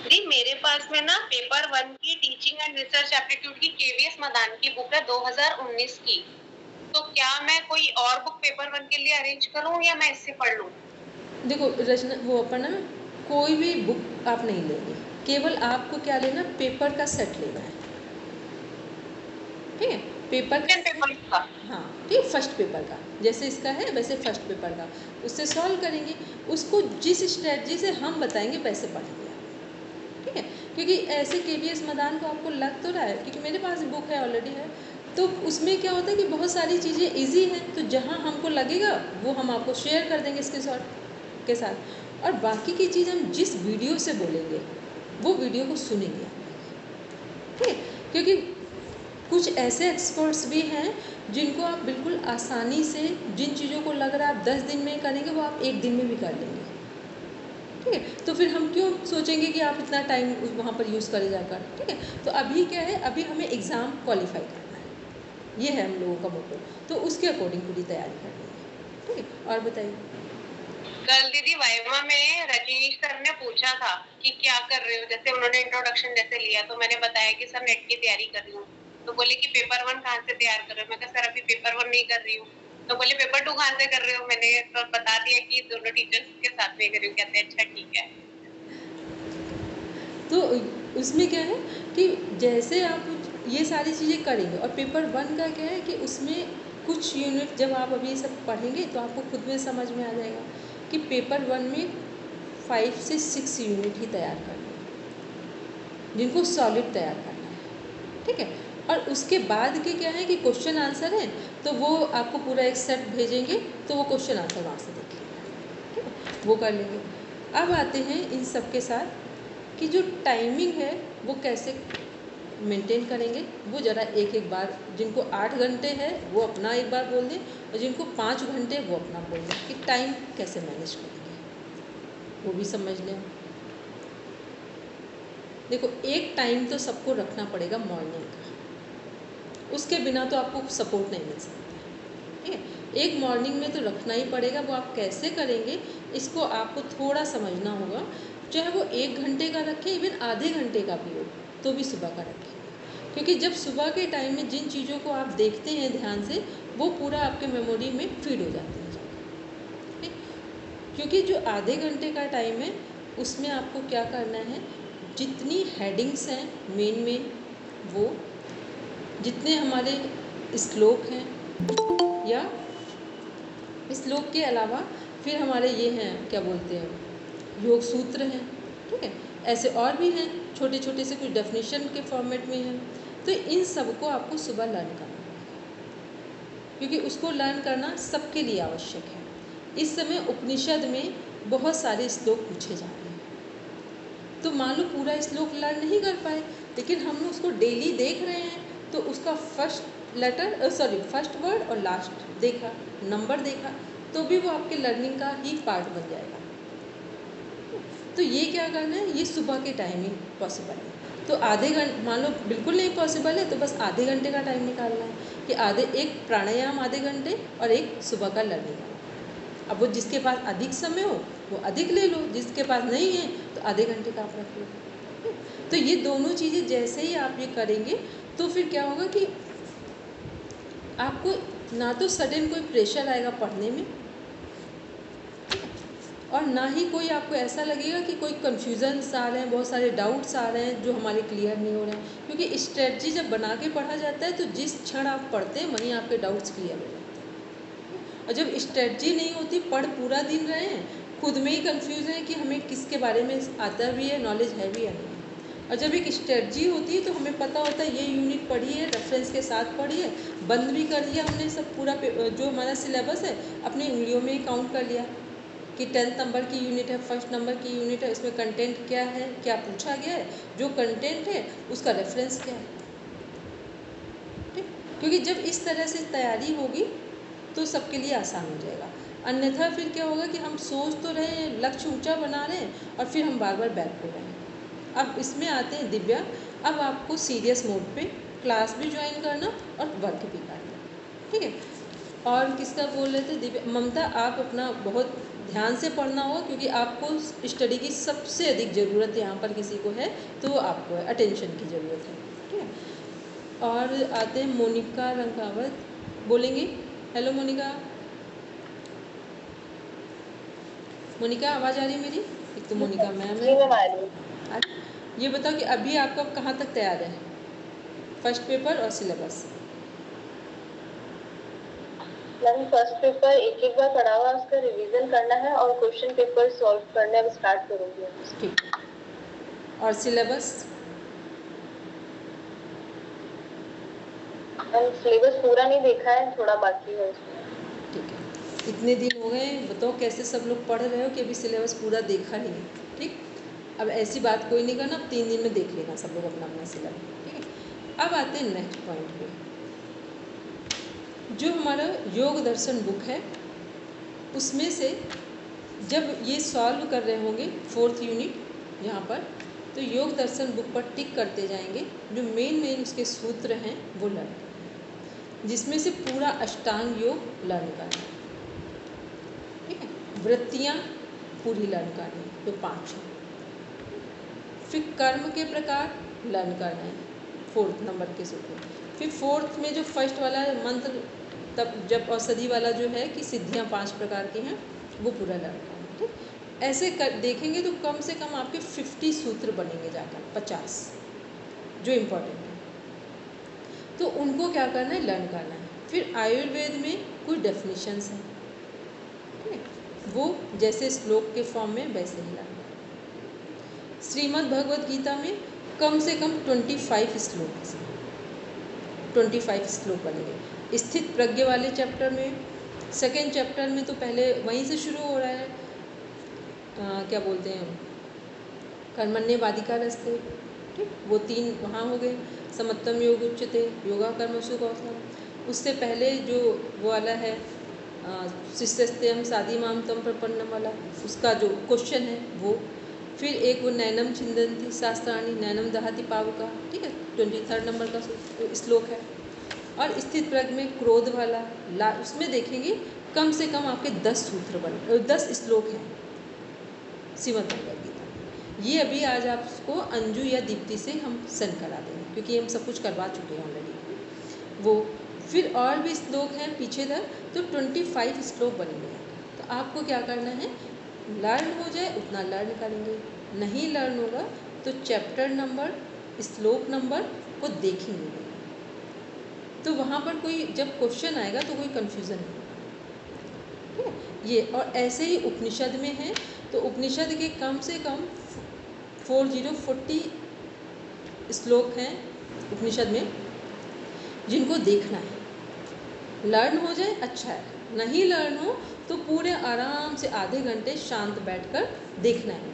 जी मेरे पास में ना पेपर 1 की टीचिंग एंड रिसर्च एप्टीट्यूड की केवीएस मदान की बुक है 2019 की, तो क्या मैं कोई और बुक पेपर 1 के लिए अरेंज करूं या मैं इससे पढ़ लूं? देखो रचना, वो अपर्णा मैम, कोई भी बुक आप नहीं लेंगे, केवल आपको क्या लेना, पेपर का सेट लेना है, ठीक है, पेपर का पेपर का। हाँ, ठीक, फर्स्ट पेपर का, जैसे इसका है वैसे फर्स्ट पेपर का, उससे सॉल्व करेंगे, उसको जिस स्ट्रेटजी से हम बताएंगे वैसे पढ़ेंगे आप, ठीक है। क्योंकि ऐसे केवीएस मदान को आपको लग तो रहा है, क्योंकि मेरे पास बुक है, ऑलरेडी है, तो उसमें क्या होता है कि बहुत सारी चीज़ें इजी हैं, तो जहाँ हमको लगेगा वो हम आपको शेयर कर देंगे स्क्रीनशॉट के साथ, और बाकी की चीज़ हम जिस वीडियो से बोलेंगे वो वीडियो को सुनेंगे आप, ठीक है। क्योंकि कुछ ऐसे एक्सपर्ट्स भी हैं जिनको आप बिल्कुल आसानी से, जिन चीज़ों को लग रहा है आप 10 दिन में करेंगे वो आप 1 दिन में भी कर लेंगे, ठीक है। तो फिर हम क्यों सोचेंगे कि आप इतना टाइम वहाँ पर यूज़ करें जाकर, ठीक है। तो अभी क्या है, अभी हमें एग्ज़ाम क्वालिफाई करना है, ये है हम लोगों का मोटो, तो उसके अकॉर्डिंग पूरी तैयारी करनी है, ठीक है। और बताइए। कल दीदी वाइवा में रजनीश सर ने पूछा था कि क्या कर रहे हो, जैसे उन्होंने इंट्रोडक्शन जैसे लिया, तो मैंने बताया कि सर नेट की तैयारी कर रही हूँ, तो बोले कि पेपर 1 कहाँ से तैयार कर रहे हो? मैं कहा सर अभी पेपर 1 नहीं कर रही हूँ। तो बोले पेपर 2 कहाँ से कर रहे हो? मैंने तो बता दिया कि दोनों टीचर्स के साथ में कर रही हूँ। कहते हैं अच्छा ठीक है। तो उसमें क्या है कि जैसे आप ये सारी चीज़ें करेंगे, और पेपर 1 का क्या है कि उसमें कुछ यूनिट जब आप अभी सब पढ़ेंगे तो आपको खुद में समझ में आ जाएगा कि पेपर 1 में 5 से 6 यूनिट ही तैयार करना है, जिनको सॉलिड तैयार करना है, ठीक है। और उसके बाद के क्या है कि क्वेश्चन आंसर है, तो वो आपको पूरा एक सेट भेजेंगे, तो वो क्वेश्चन आंसर वहाँ से देखिए, ठीक है, वो कर लेंगे। अब आते हैं इन सब के साथ कि जो टाइमिंग है वो कैसे मेंटेन करेंगे, वो ज़रा एक एक बार, जिनको 8 घंटे है वो अपना एक बार बोल दें, और जिनको 5 घंटे वो अपना बोल दें कि टाइम कैसे मैनेज करेंगे, वो भी समझ लें। देखो, एक टाइम तो सबको रखना पड़ेगा मॉर्निंग का, उसके बिना तो आपको सपोर्ट नहीं मिल सकता, ठीक है। एक मॉर्निंग में तो रखना ही पड़ेगा, वो आप कैसे करेंगे इसको आपको थोड़ा समझना होगा, चाहे वो 1 घंटे का रखें, इवन आधे घंटे का भी हो, तो भी सुबह का रखें, क्योंकि जब सुबह के टाइम में जिन चीज़ों को आप देखते हैं ध्यान से, वो पूरा आपके मेमोरी में फीड हो जाती है, ठीक। क्योंकि जो आधे घंटे का टाइम है उसमें आपको क्या करना है, जितनी हेडिंग्स हैं मेन वो, जितने हमारे श्लोक हैं, या श्लोक के अलावा फिर हमारे ये हैं क्या बोलते हैं, योग सूत्र हैं, ठीक है, ऐसे और भी हैं छोटे छोटे से, कुछ डेफिनेशन के फॉर्मेट में हैं, तो इन सब को आपको सुबह लर्न करना है, क्योंकि उसको लर्न करना सबके लिए आवश्यक है। इस समय उपनिषद में बहुत सारे श्लोक पूछे जा रहे हैं, तो मान लो पूरा श्लोक लर्न नहीं कर पाए, लेकिन हम उसको डेली देख रहे हैं, तो उसका फर्स्ट वर्ड और लास्ट देखा, नंबर देखा, तो भी वो आपके लर्निंग का ही पार्ट बन जाएगा। तो ये क्या करना है, ये सुबह के टाइमिंग पॉसिबल है, तो आधे घंटे, मान लो बिल्कुल नहीं पॉसिबल है तो बस आधे घंटे का टाइम निकालना है कि एक प्राणायाम आधे घंटे और एक सुबह का लर्निंग। अब वो जिसके पास अधिक समय हो वो अधिक ले लो, जिसके पास नहीं है तो आधे घंटे का आप रख लो। तो ये दोनों चीज़ें जैसे ही आप ये करेंगे तो फिर क्या होगा कि आपको ना तो सडन कोई प्रेशर आएगा पढ़ने में, और ना ही कोई आपको ऐसा लगेगा कि कोई कन्फ्यूजन्स आ रहे हैं, बहुत सारे डाउट्स आ रहे हैं जो हमारे क्लियर नहीं हो रहे हैं। क्योंकि स्ट्रेटजी जब बना के पढ़ा जाता है तो जिस क्षण आप पढ़ते हैं वहीं आपके डाउट्स क्लियर हो जाते हैं। और जब स्ट्रेटजी नहीं होती, पढ़ पूरा दिन रहे हैं, खुद में ही कन्फ्यूज हैं कि हमें किसके बारे में आता भी है, नॉलेज है भी या नहीं। और जब एक स्ट्रेटजी होती है तो हमें पता होता है ये यूनिट पढ़ी है, रेफरेंस के साथ पढ़ी है, बंद भी कर दिया हमने सब, पूरा जो हमारा सिलेबस है अपनी उंगलियों में ही काउंट कर लिया कि 10 नंबर की यूनिट है, फर्स्ट नंबर की यूनिट है, इसमें कंटेंट क्या है, क्या पूछा गया है, जो कंटेंट है उसका रेफरेंस क्या है। ठीक, क्योंकि जब इस तरह से तैयारी होगी तो सबके लिए आसान हो जाएगा। अन्यथा फिर क्या होगा कि हम सोच तो रहे हैं, लक्ष्य ऊंचा बना रहे हैं और फिर हम बार बार बैक हो रहे हैं। अब इसमें आते हैं दिव्या, अब आपको सीरियस मोड पे क्लास भी ज्वाइन करना और वर्क भी करना, ठीक है। और किसका बोल रहे थे? दिव्या। ममता, आप अपना बहुत ध्यान से पढ़ना होगा क्योंकि आपको स्टडी की सबसे अधिक ज़रूरत यहाँ पर किसी को है तो वो आपको है, अटेंशन की ज़रूरत है, ठीक है। और आते हैं मोनिका रंगावत, बोलेंगे। हेलो मोनिका। मोनिका आवाज़ आ रही है मेरी? एक तो मोनिका मैम है। ये बताओ कि अभी आपका कहाँ तक तैयार है, फर्स्ट पेपर और सिलेबस? मैम फर्स्ट पेपर एक बार पढ़ा हुआ, उसका रिवीजन करना है और क्वेश्चन पेपर सॉल्व करने अब स्टार्ट करूँगी। ठीक। और सिलेबस? मैम सिलेबस पूरा नहीं देखा है, थोड़ा बाकी है उसमें। ठीक है, इतने दिन हो गए, बताओ कैसे सब लोग पढ़ रहे हो कि अभी सिलेबस पूरा देखा नहीं है। ठीक, अब ऐसी बात कोई नहीं करना, अब 3 दिन में देख लेना सब लोग अपना अपना सिलेबस, ठीक है। अब आते हैं नेक्स्ट पॉइंट पे, जो हमारा योग दर्शन बुक है उसमें से जब ये सॉल्व कर रहे होंगे 4th यूनिट यहाँ पर, तो योग दर्शन बुक पर टिक करते जाएंगे, जो मेन उसके सूत्र हैं वो लर्न, जिसमें से पूरा अष्टांग योग लर्न करना, ठीक है। वृत्तियाँ पूरी लर्न करनी है, तो 5 हैं। फिर कर्म के प्रकार लर्न करना है 4th नंबर के सूत्र। फिर 4th में जो फर्स्ट वाला मंत्र, तब जब औषधि वाला जो है कि सिद्धियाँ 5 प्रकार की हैं, वो पूरा लर्न करना है, ठीक। ऐसे देखेंगे तो कम से कम आपके 50 सूत्र बनेंगे जाकर, 50 जो इम्पोर्टेंट है, तो उनको क्या करना है, लर्न करना है। फिर आयुर्वेद में कुछ डेफिनेशंस हैं, ठीक है, वो जैसे श्लोक के फॉर्म में वैसे ही लर्न करना। श्रीमद् भगवद गीता में कम से कम 25 श्लोक 25 श्लोक बनेंगे। स्थित प्रज्ञ वाले चैप्टर में, सेकेंड चैप्टर में तो पहले वहीं से शुरू हो रहा है, क्या बोलते हैं, कर्मण्येवाधिकार रस्ते, ठीक, वो 3 वहाँ हो गए। समत्तम योग उच्यते योगा कर्मसु कौशलम। उससे पहले जो वो वाला है शिष्यस्ते हम साधी माम तम प्रपन्नम वाला, उसका जो क्वेश्चन है वो। फिर एक वो नैनम छिंदन्ति शास्त्राणी नैनम दहति पावका, ठीक है, 23rd नंबर का श्लोक है। और स्थित प्रज्ञ में क्रोध वाला उसमें देखेंगे कम से कम आपके 10 सूत्र बने, 10 श्लोक हैं श्रीमद् भगवद गीता। ये अभी आज आपको अंजू या दीप्ति से हम सेंड करा देंगे क्योंकि हम सब कुछ करवा चुके हैं ऑलरेडी वो। फिर और भी श्लोक हैं पीछे तक, तो 25 श्लोक बनेंगे। तो आपको क्या करना है, लर्न हो जाए उतना लर्न करेंगे, नहीं लर्न होगा तो चैप्टर नंबर, श्लोक नंबर को देखेंगे, तो वहाँ पर कोई जब क्वेश्चन आएगा तो कोई कन्फ्यूज़न नहीं होगा, ठीक है। ये और ऐसे ही उपनिषद में है, तो उपनिषद के कम से कम 40 श्लोक हैं उपनिषद में जिनको देखना है। लर्न हो जाए अच्छा है, नहीं लर्न हो तो पूरे आराम से आधे घंटे शांत बैठकर देखना है,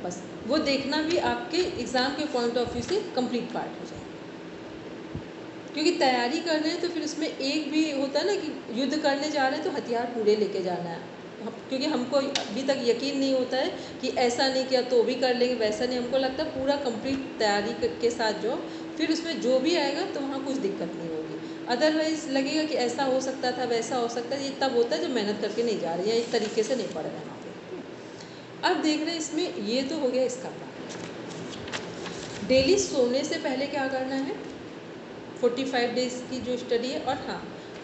बस वो देखना भी आपके एग्ज़ाम के पॉइंट ऑफ व्यू से कंप्लीट पार्ट हो जाए। क्योंकि तैयारी कर रहे हैं तो फिर उसमें एक भी होता है ना कि युद्ध करने जा रहे हैं तो हथियार पूरे लेके जाना है, क्योंकि हमको अभी तक यकीन नहीं होता है कि ऐसा नहीं किया तो भी कर लेंगे, वैसा नहीं, हमको लगता है पूरा कंप्लीट तैयारी के साथ जो फिर उसमें जो भी आएगा तो वहाँ कुछ दिक्कत नहीं होगी। अदरवाइज़ लगेगा कि ऐसा हो सकता था, वैसा हो सकता है, ये तब होता है जब मेहनत करके नहीं जा रही है, इस तरीके से नहीं पढ़ रहे हैं वहाँ पे। अब देख रहे हैं इसमें ये तो हो गया इसका पार्ट। डेली सोने से पहले क्या करना है, 45 डेज़ की जो स्टडी है, और हाँ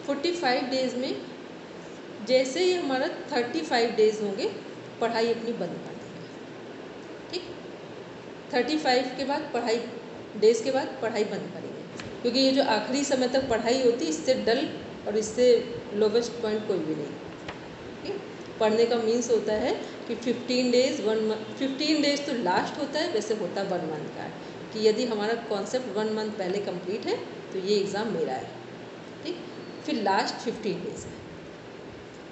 45 डेज़ में जैसे ही हमारा 35 डेज़ होंगे पढ़ाई अपनी बंद कर देंगे, ठीक। 35 के बाद पढ़ाई, डेज़ के बाद पढ़ाई बंद करेंगे, क्योंकि ये जो आखिरी समय तक पढ़ाई होती है इससे डल और इससे लोवेस्ट पॉइंट कोई भी नहीं, ठीक। पढ़ने का मीन्स होता है कि 15 डेज़ 1 मंथ, 15 डेज़ तो लास्ट होता है, वैसे होता 1 मंथ का है, कि यदि हमारा कॉन्सेप्ट 1 मंथ पहले कंप्लीट है तो ये एग्ज़ाम मेरा है, ठीक। फिर लास्ट 15 डेज़ है,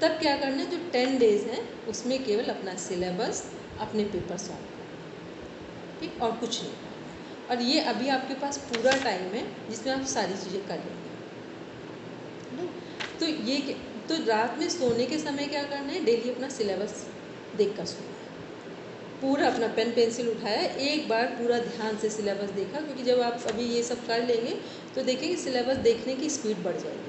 तब क्या करना है, जो 10 डेज़ हैं उसमें केवल अपना सिलेबस, अपने पेपर सॉल्व करना, ठीक, और कुछ नहीं करना। और ये अभी आपके पास पूरा टाइम है जिसमें आप सारी चीज़ें कर लेंगे। तो ये तो रात में सोने के समय क्या करना है, डेली अपना सिलेबस देख कर सोना है, पूरा अपना पेन पेंसिल उठाया, एक बार पूरा ध्यान से सिलेबस देखा, क्योंकि जब आप अभी ये सब कर लेंगे तो देखेंगे सिलेबस देखने की स्पीड बढ़ जाएगी,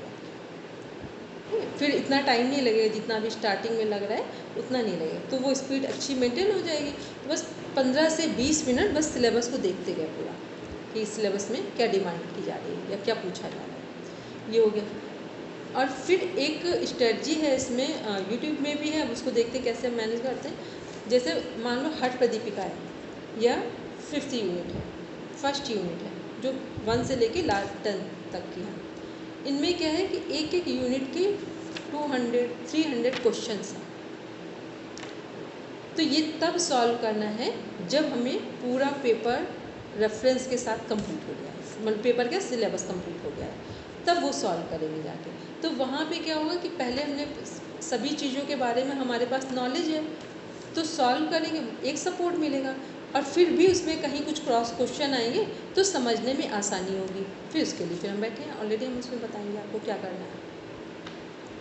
फिर इतना टाइम नहीं लगेगा जितना अभी स्टार्टिंग में लग रहा है, उतना नहीं लगेगा, तो वो स्पीड अच्छी मेंटेन हो जाएगी। तो बस 15 से 20 मिनट बस सिलेबस को देखते गए पूरा, कि इस सिलेबस में क्या डिमांड की जा रही है या क्या पूछा जा रहा है, ये हो गया। और फिर एक स्ट्रेटजी है इसमें, यूट्यूब में भी है, अब उसको देखते कैसे मैनेज करते हैं। जैसे मान लो हठ प्रदीपिका है या 5th यूनिट है, 1st यूनिट है, जो 1 से लेके लास्ट 10 तक की है, इनमें क्या है कि एक एक यूनिट के 200-300 क्वेश्चंस हैं। तो ये तब सॉल्व करना है जब हमें पूरा पेपर रेफरेंस के साथ कंप्लीट हो गया है, मतलब पेपर का सिलेबस कंप्लीट हो गया है, तब वो सॉल्व करेंगे जाके। तो वहाँ पे क्या होगा कि पहले हमने सभी चीज़ों के बारे में हमारे पास नॉलेज है, तो सॉल्व करेंगे, एक सपोर्ट मिलेगा, और फिर भी उसमें कहीं कुछ क्रॉस क्वेश्चन आएंगे तो समझने में आसानी होगी, फिर उसके लिए फिर हम बैठे हैं, ऑलरेडी हम उसमें बताएंगे आपको क्या करना है,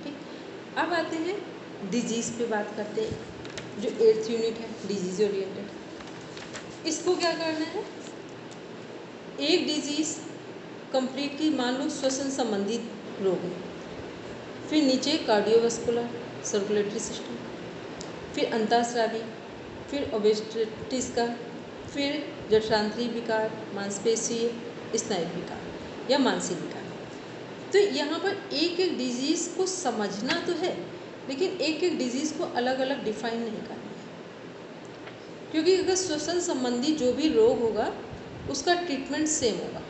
ठीक। अब आते हैं डिजीज़ पे बात करते हैं, जो 8th यूनिट है डिजीज़ ओरिएंटेड। इसको क्या करना है, एक डिजीज़ कंप्लीट की, मान लो श्वसन संबंधी रोग है, फिर नीचे कार्डियोवास्कुलर, सर्कुलेटरी सिस्टम, फिर अंतःस्रावी, फिर ओबेस्ट्रिटिस का, फिर जठरांत्रिय विकार, मांसपेशीय स्नायु विकार या मानसिक विकार। तो यहाँ पर एक एक डिजीज़ को समझना तो है, लेकिन एक एक डिजीज़ को अलग अलग डिफाइन नहीं करना है, क्योंकि अगर श्वसन संबंधी जो भी रोग होगा उसका ट्रीटमेंट सेम होगा।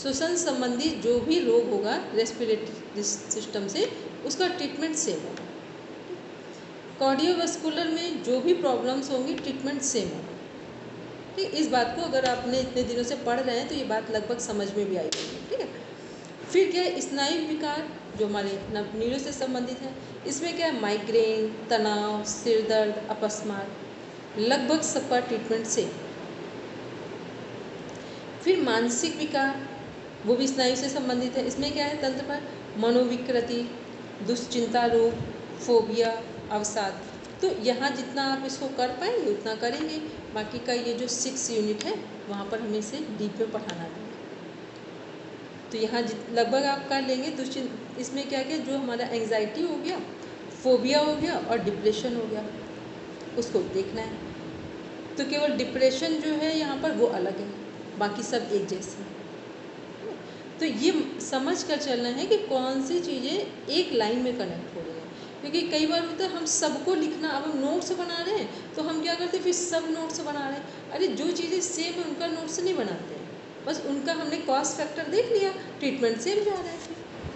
श्वसन संबंधी जो भी रोग होगा रेस्पिरेटरी सिस्टम से, उसका ट्रीटमेंट सेम होगा। कार्डियोवास्कुलर में जो भी प्रॉब्लम्स होंगी ट्रीटमेंट सेम होगा, ठीक। इस बात को अगर आपने इतने दिनों से पढ़ रहे हैं तो ये बात लगभग समझ में भी आई होगी, ठीक है। फिर क्या है, स्नायु विकार जो हमारे न्यूरो से संबंधित है, इसमें क्या है, माइग्रेन, तनाव, सिर दर्द, अपस्मार, लगभग सबका ट्रीटमेंट सेम। फिर मानसिक विकार, वो भी स्नायु से संबंधित है, इसमें क्या है, तंत्र पर मनोविकृति, दुश्चिंता रोग, फोबिया, अवसाद। तो यहाँ जितना आप इसको कर पाएंगे उतना करेंगे, बाकी का ये जो 6 यूनिट है वहाँ पर हमें इसे डीप में पढ़ाना है, तो यहाँ लगभग आप कर लेंगे। इसमें क्या क्या, जो हमारा एंग्जाइटी हो गया, फोबिया हो गया और डिप्रेशन हो गया, उसको देखना है। तो केवल डिप्रेशन जो है यहाँ पर वो अलग है, बाकी सब एक जैसे हैं। तो ये समझ कर चलना है कि कौन सी चीज़ें एक लाइन में कनेक्ट हो रही है, क्योंकि कई बार होता है हम सबको लिखना, अब हम नोट्स बना रहे हैं तो हम क्या करते हैं, फिर सब नोट्स बना रहे हैं, अरे जो चीज़ें सेम है उनका नोट्स नहीं बनाते हैं, बस उनका हमने कॉस्ट फैक्टर देख लिया, ट्रीटमेंट सेम जा रहा है,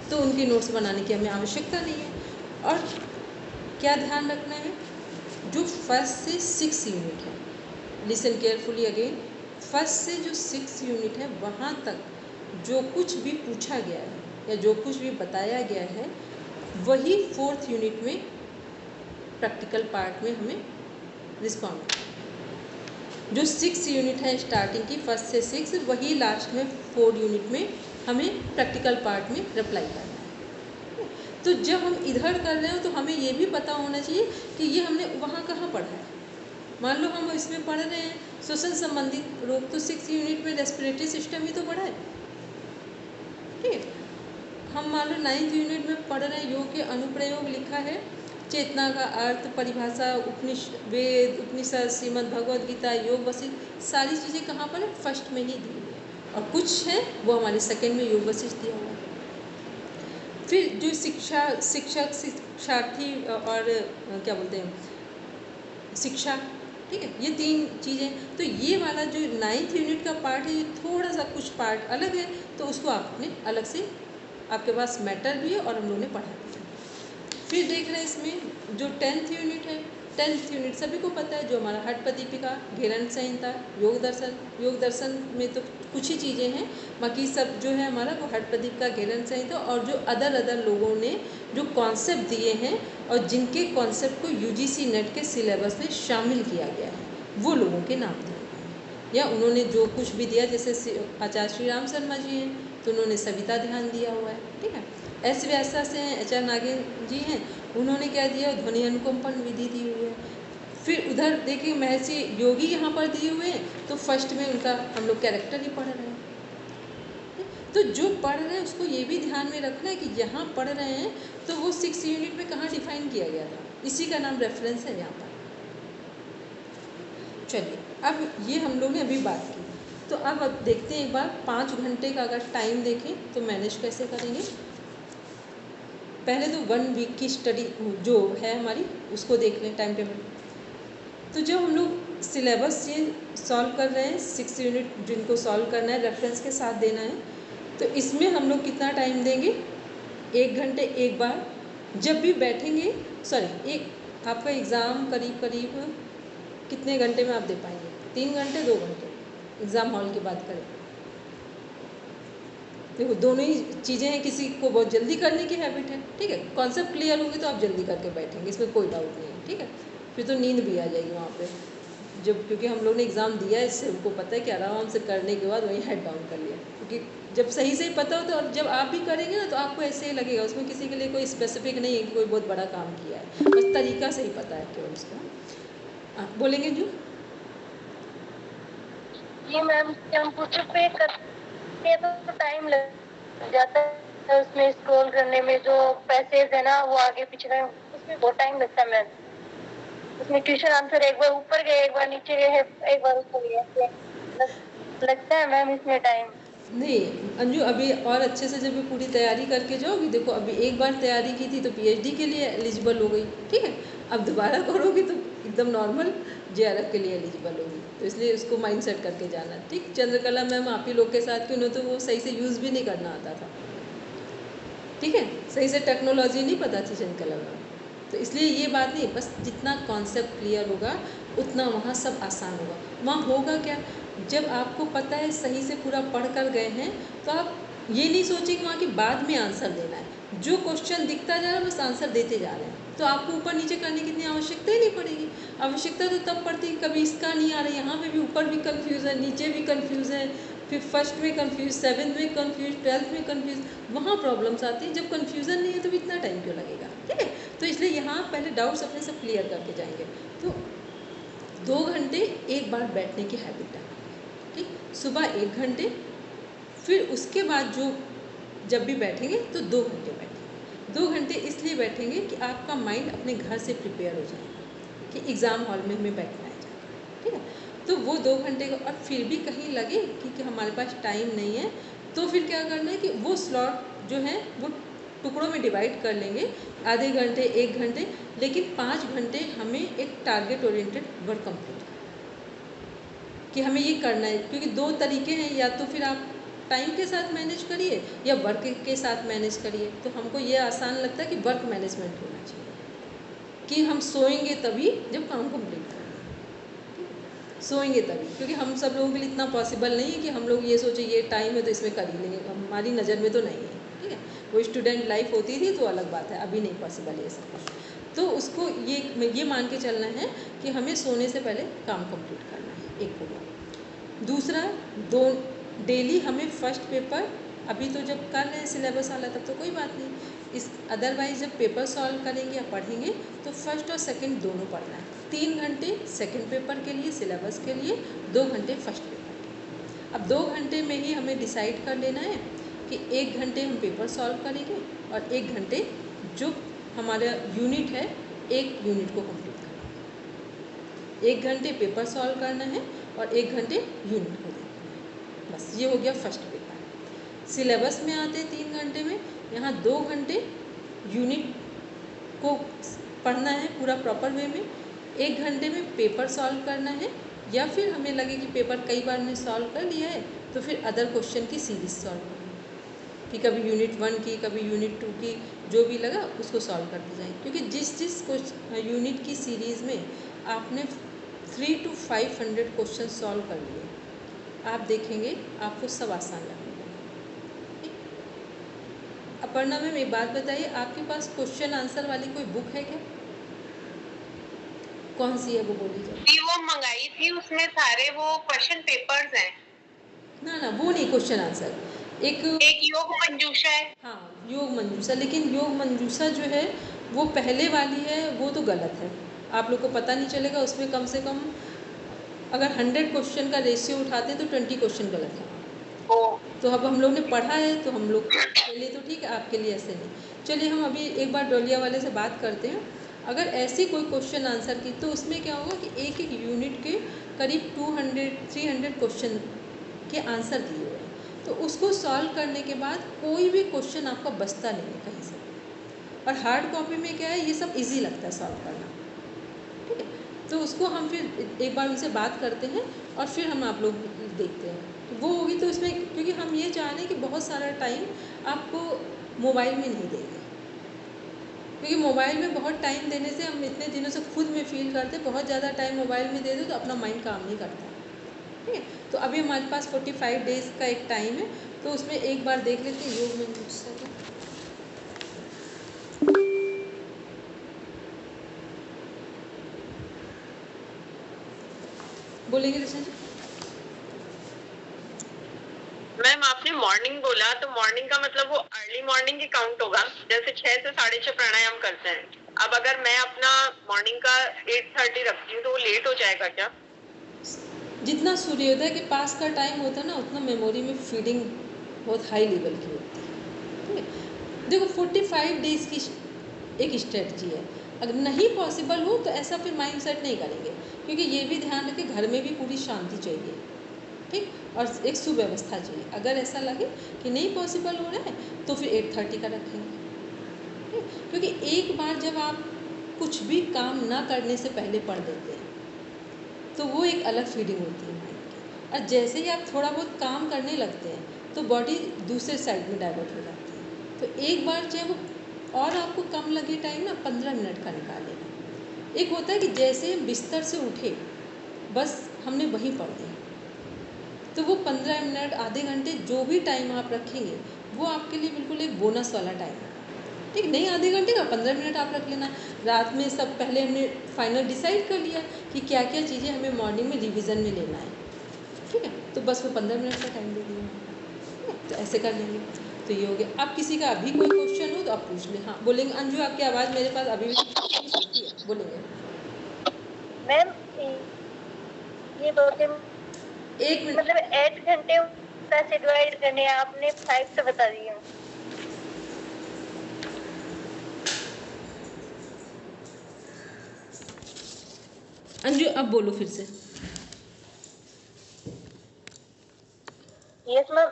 तो उनकी नोट्स बनाने की हमें आवश्यकता नहीं है। और क्या ध्यान रखना है, जो 1st से 6 यूनिट है, लिसन केयरफुली अगेन, 1st से जो 6 यूनिट है वहाँ तक जो कुछ भी पूछा गया है या जो कुछ भी बताया गया है वही 4th यूनिट में प्रैक्टिकल पार्ट में हमें रिस्पॉन्ड, जो 6 यूनिट है स्टार्टिंग की 1st से 6, वही लास्ट में 4 यूनिट में हमें प्रैक्टिकल पार्ट में रिप्लाई करना है। तो जब हम इधर कर रहे हो तो हमें ये भी पता होना चाहिए कि ये हमने वहाँ कहाँ पढ़ा है। मान लो हम इसमें पढ़ रहे हैं श्वसन संबंधित रोग, तो 6 यूनिट में रेस्पिरेटरी सिस्टम ही तो पढ़ा है, ठीक है। हम मान लो 9th यूनिट में पढ़ रहे हैं योग के अनुप्रयोग लिखा है, चेतना का अर्थ, परिभाषा, वेद, उपनिषद, श्रीमद् भगवद गीता, योग वशिष्ठ, सारी चीज़ें कहाँ पर है, फर्स्ट में ही दी हुई है, और कुछ है वो हमारे सेकंड में योग वशिष्ठ दिया हुआ है। फिर जो शिक्षक शिक्षार्थी और क्या बोलते हैं शिक्षा, ठीक है, ये 3 चीज़ें। तो ये वाला जो 9th यूनिट का पार्ट है ये थोड़ा सा कुछ पार्ट अलग है, तो उसको आपने अलग से, आपके पास मैटर भी है और हम लोगों ने पढ़ा भी है। फिर देख रहे हैं इसमें जो 10th यूनिट है, 10th यूनिट सभी को पता है, जो हमारा हठप्रदीपिका, घेरन संहिता, योग दर्शन में तो कुछ ही चीज़ें हैं, बाकी सब जो है हमारा वो हठप्रदीपिका, घेरन संहिता, और जो अदर लोगों ने जो कॉन्सेप्ट दिए हैं और जिनके कॉन्सेप्ट को UGC नेट के सिलेबस में शामिल किया गया है, वो लोगों के नाम दिए गए हैं, या उन्होंने जो कुछ भी दिया, जैसे आचार्य श्री राम शर्मा जी हैं तो उन्होंने सविता ध्यान दिया हुआ है, ठीक है। S व्यासा से हैं, HR नागेन जी हैं, उन्होंने क्या दिया, ध्वनि अनुकंपन विधि दी हुई है। फिर उधर देखिए महर्षि योगी यहाँ पर दिए हुए हैं, तो फर्स्ट में उनका हम लोग कैरेक्टर ही पढ़ रहे हैं। तो जो पढ़ रहे हैं उसको ये भी ध्यान में रखना है कि यहाँ पढ़ रहे हैं तो वो 6 यूनिट में कहाँ डिफाइन किया गया था, इसी का नाम रेफरेंस है यहाँ पर। चलिए अब ये हम लोग ने अभी बात की, तो अब देखते हैं एक बार 5 घंटे का अगर टाइम देखें तो मैनेज कैसे करेंगे। पहले तो 1 वीक की स्टडी जो है हमारी उसको देख लें, टाइम टेबल। तो जब हम लोग सिलेबस ये सॉल्व कर रहे हैं, 6 यूनिट जिनको सॉल्व करना है, रेफरेंस के साथ देना है, तो इसमें हम लोग कितना टाइम देंगे, 1 घंटे एक बार। जब भी बैठेंगे, एक आपका एग्ज़ाम करीब कितने घंटे में आप दे पाएंगे, 3 घंटे 2 घंटे, एग्ज़ाम हॉल की बात करें। देखो दोनों ही चीज़ें हैं, किसी को बहुत जल्दी करने की हैबिट है, ठीक है, कॉन्सेप्ट क्लियर होगी तो आप जल्दी करके बैठेंगे, इसमें कोई डाउट नहीं है, ठीक है। फिर तो नींद भी आ जाएगी वहाँ पे, जब क्योंकि हम लोग ने एग्ज़ाम दिया है, इससे हमको पता है कि आराम से करने के बाद वहीं हेड डाउन कर लिया, क्योंकि जब सही से ही पता हो तो, और जब आप भी करेंगे ना तो आपको ऐसे ही लगेगा, उसमें किसी के लिए कोई स्पेसिफिक नहीं है कि कोई बहुत बड़ा काम किया है, बस तरीका से ही पता है केवल उसका। बोलेंगे जो ये मैम कंप्यूटर पे करते हैं तो टाइम लग जाता है, उसमें स्क्रॉल करने में जो पैसेज है ना वो आगे पीछे उसमें बहुत टाइम लगता है मैम। उसमें क्वेश्चन आंसर एक बार ऊपर गए, एक बार नीचे गए, एक बार ऊपर गए, लगता है मैम इसमें टाइम। नहीं अंजू, अभी और अच्छे से जब पूरी तैयारी करके जाओगी, देखो अभी एक बार तैयारी की थी तो PhD के लिए एलिजिबल हो गई, ठीक है, अब दोबारा करोगी तो एकदम नॉर्मल JRF के लिए एलिजिबल होगी, तो इसलिए उसको माइंड सेट करके जाना, ठीक। चंद्रकला मैम आप ही लोग के साथ क्यों, तो वो सही से यूज़ भी नहीं करना आता था, ठीक है, सही से टेक्नोलॉजी नहीं पता थी चंद्रकला मैम, तो इसलिए ये बात नहीं, बस जितना कॉन्सेप्ट क्लियर होगा उतना वहाँ सब आसान होगा। वहाँ होगा क्या, जब आपको पता है, सही से पूरा पढ़ कर गए हैं, तो आप ये नहीं सोचेंगे वहाँ कि बाद में आंसर देना है, जो क्वेश्चन दिखता जा रहा है बस आंसर देते जा रहे हैं, तो आपको ऊपर नीचे करने की इतनी आवश्यकता ही नहीं पड़ेगी। आवश्यकता तो तब पड़ती है कभी इसका नहीं आ रहा है, यहाँ पे भी ऊपर भी कन्फ्यूज़ है, नीचे भी कन्फ्यूज़ है, फिर फर्स्ट में कन्फ्यूज़, 7th में कन्फ्यूज़, 12th में कन्फ्यूज़, वहाँ प्रॉब्लम्स आती हैं। जब कन्फ्यूज़न नहीं है तो इतना टाइम क्यों लगेगा, ठीक है। तो इसलिए यहाँ पहले डाउट्स अपने सब क्लियर करके जाएंगे। तो 2 घंटे एक बार बैठने की हैबिट है, ठीक, सुबह 1 घंटे, फिर उसके बाद जो जब भी बैठेंगे तो 2 घंटे बैठेंगे। 2 घंटे इसलिए बैठेंगे कि आपका माइंड अपने घर से प्रिपेयर हो जाए कि एग्ज़ाम हॉल में हमें बैठना है, ठीक है। तो वो 2 घंटे का, और फिर भी कहीं लगे कि हमारे पास टाइम नहीं है, तो फिर क्या करना है कि वो स्लॉट जो है वो टुकड़ों में डिवाइड कर लेंगे, आधे घंटे 1 घंटे, लेकिन 5 घंटे हमें एक टारगेट ओरिएंटेड वर्क कंप्लीट कि हमें ये करना है। क्योंकि 2 तरीके हैं, या तो फिर आप टाइम के साथ मैनेज करिए या वर्क के साथ मैनेज करिए। तो हमको ये आसान लगता है कि वर्क मैनेजमेंट होना चाहिए, कि हम सोएंगे तभी जब काम कंप्लीट करेंगे, सोएंगे तभी, क्योंकि हम सब लोगों के लिए इतना पॉसिबल नहीं है कि हम लोग ये सोचे ये टाइम है तो इसमें कर ही लेंगे, हमारी नज़र में तो नहीं है, ठीक है। वो स्टूडेंट लाइफ होती थी तो अलग बात है, अभी नहीं पॉसिबल है ये सब। तो उसको ये मान के चलना है कि हमें सोने से पहले काम कंप्लीट करना है, एक होगा। दूसरा, डेली हमें फर्स्ट पेपर, अभी तो जब कर रहे हैं सिलेबस वाला तब तो कोई बात नहीं, इस अदरवाइज जब पेपर सॉल्व करेंगे या पढ़ेंगे तो फर्स्ट और सेकंड दोनों पढ़ना है। 3 घंटे सेकंड पेपर के लिए सिलेबस के लिए, 2 घंटे फर्स्ट पेपर के। अब 2 घंटे में ही हमें डिसाइड कर लेना है कि 1 घंटे हम पेपर सॉल्व करेंगे और 1 घंटे जो हमारा यूनिट है, एक यूनिट को कंप्लीट करना है। 1 घंटे पेपर सॉल्व करना है और 1 घंटे यूनिट को देखना है। बस ये हो गया फर्स्ट पेपर। सिलेबस में आते 3 घंटे में, यहाँ 2 घंटे यूनिट को पढ़ना है पूरा प्रॉपर वे में, 1 घंटे में पेपर सॉल्व करना है, या फिर हमें लगे कि पेपर कई बार हमने सॉल्व कर लिया है तो फिर अदर क्वेश्चन की सीरीज सॉल्व करना है कि कभी यूनिट 1 की, कभी यूनिट 2 की, जो भी लगा उसको सॉल्व करते जाएं। क्योंकि जिस जिस यूनिट की सीरीज़ में आपने 300 to 500 क्वेश्चन सॉल्व कर लिए, आप देखेंगे आपको सब आसान लगेगा। अपर्णा मैम एक बात बताइए, आपके पास क्वेश्चन आंसर वाली कोई बुक है क्या? कौन सी है वो बोली जाए? जी वो मंगाई थी, उसमें सारे वो क्वेश्चन पेपर्स हैं। ना वो नहीं, क्वेश्चन आंसर एक योग मंजूषा है। हाँ योग मंजूषा, लेकिन योग मंजूषा जो है वो पहले वाली है, वो तो गलत है। आप लोग को पता नहीं चलेगा, उसमें कम से कम अगर 100 क्वेश्चन का रेशियो उठाते हैं तो 20 क्वेश्चन गलत है। तो अब हम लोग ने पढ़ा है तो हम लोग के लिए तो ठीक है, आपके लिए ऐसे नहीं। चलिए हम अभी एक बार डोलिया वाले से बात करते हैं। अगर ऐसी कोई क्वेश्चन आंसर की तो उसमें क्या होगा कि एक एक यूनिट के करीब 200-300 क्वेश्चन के आंसर दिए हुए हैं, तो उसको सॉल्व करने के बाद कोई भी क्वेश्चन आपका बचता नहीं है कहीं से। और हार्ड कॉपी में क्या है, ये सब इजी लगता है सॉल्व करना, ठीक है। तो उसको हम फिर एक बार उनसे बात करते हैं और फिर हम आप लोग देखते हैं तो वो होगी। तो इसमें क्योंकि हम ये चाह रहे हैं कि बहुत सारा टाइम आपको मोबाइल में नहीं देंगे, क्योंकि मोबाइल में बहुत टाइम देने से हम इतने दिनों से खुद में फील करते हैं बहुत ज़्यादा टाइम मोबाइल में दे दो तो अपना माइंड काम नहीं करता, ठीक है। तो अभी हमारे पास 45 डेज़ का एक टाइम है, तो उसमें एक बार देख लेते हैं योग मंजूषा का। बोलेंगे दर्शन जी? मैम आपने मॉर्निंग बोला तो मॉर्निंग का मतलब वो अर्ली मॉर्निंग ही काउंट होगा, जैसे 6 से 6:30 प्राणायाम करते हैं। अब अगर मैं अपना मॉर्निंग का 8:30 रखती हूँ तो वो लेट हो जाएगा क्या? जितना सूर्योदय के पास का टाइम होता है ना, उतना मेमोरी में फीडिंग बहुत हाई लेवल की होती है, ठीक है। देखो 45 डेज़ की एक स्ट्रेटजी है, अगर नहीं पॉसिबल हो तो ऐसा फिर माइंड सेट नहीं करेंगे, क्योंकि ये भी ध्यान रखें घर में भी पूरी शांति चाहिए, ठीक, और एक सुव्यवस्था चाहिए। अगर ऐसा लगे कि नहीं पॉसिबल हो रहा है तो फिर 8:30 का रखेंगे, ठीक? क्योंकि एक बार जब आप कुछ भी काम ना करने से पहले पढ़ देते हैं तो वो एक अलग फीलिंग होती है माइंड की, और जैसे ही आप थोड़ा बहुत काम करने लगते हैं तो बॉडी दूसरे साइड में डाइवर्ट हो जाती है। तो एक बार चाहे वो और आपको कम लगे टाइम ना, 15 मिनट का निकाल लेना। एक होता है कि जैसे बिस्तर से उठे बस हमने वहीं पढ़ दिया, तो वो 15 मिनट आधे घंटे जो भी टाइम आप रखेंगे वो आपके लिए बिल्कुल एक बोनस वाला टाइम है, ठीक। नहीं आधे घंटे का 15 मिनट आप रख लेना। रात में सब पहले हमने फाइनल डिसाइड कर लिया कि क्या क्या चीज़ें हमें मॉर्निंग में रिवीजन में लेना है, ठीक है, तो बस वो 15 मिनट का टाइम दे दिया, ठीक है। तो ऐसे कर लेंगे, तो ये हो गया। अब किसी का अभी कोई क्वेश्चन हो तो आप पूछ लें। हाँ बोलेंगे अंजू, आपकी आवाज़ मेरे पास अभी भी सकती है, बोलेंगे मैम ये बोलते 1 मिनट। मतलब 8 घंटे कैसे डिवाइड करने हैं, आपने 5 से बता दिया। अंजू अब बोलो फिर से। Yes ma'am.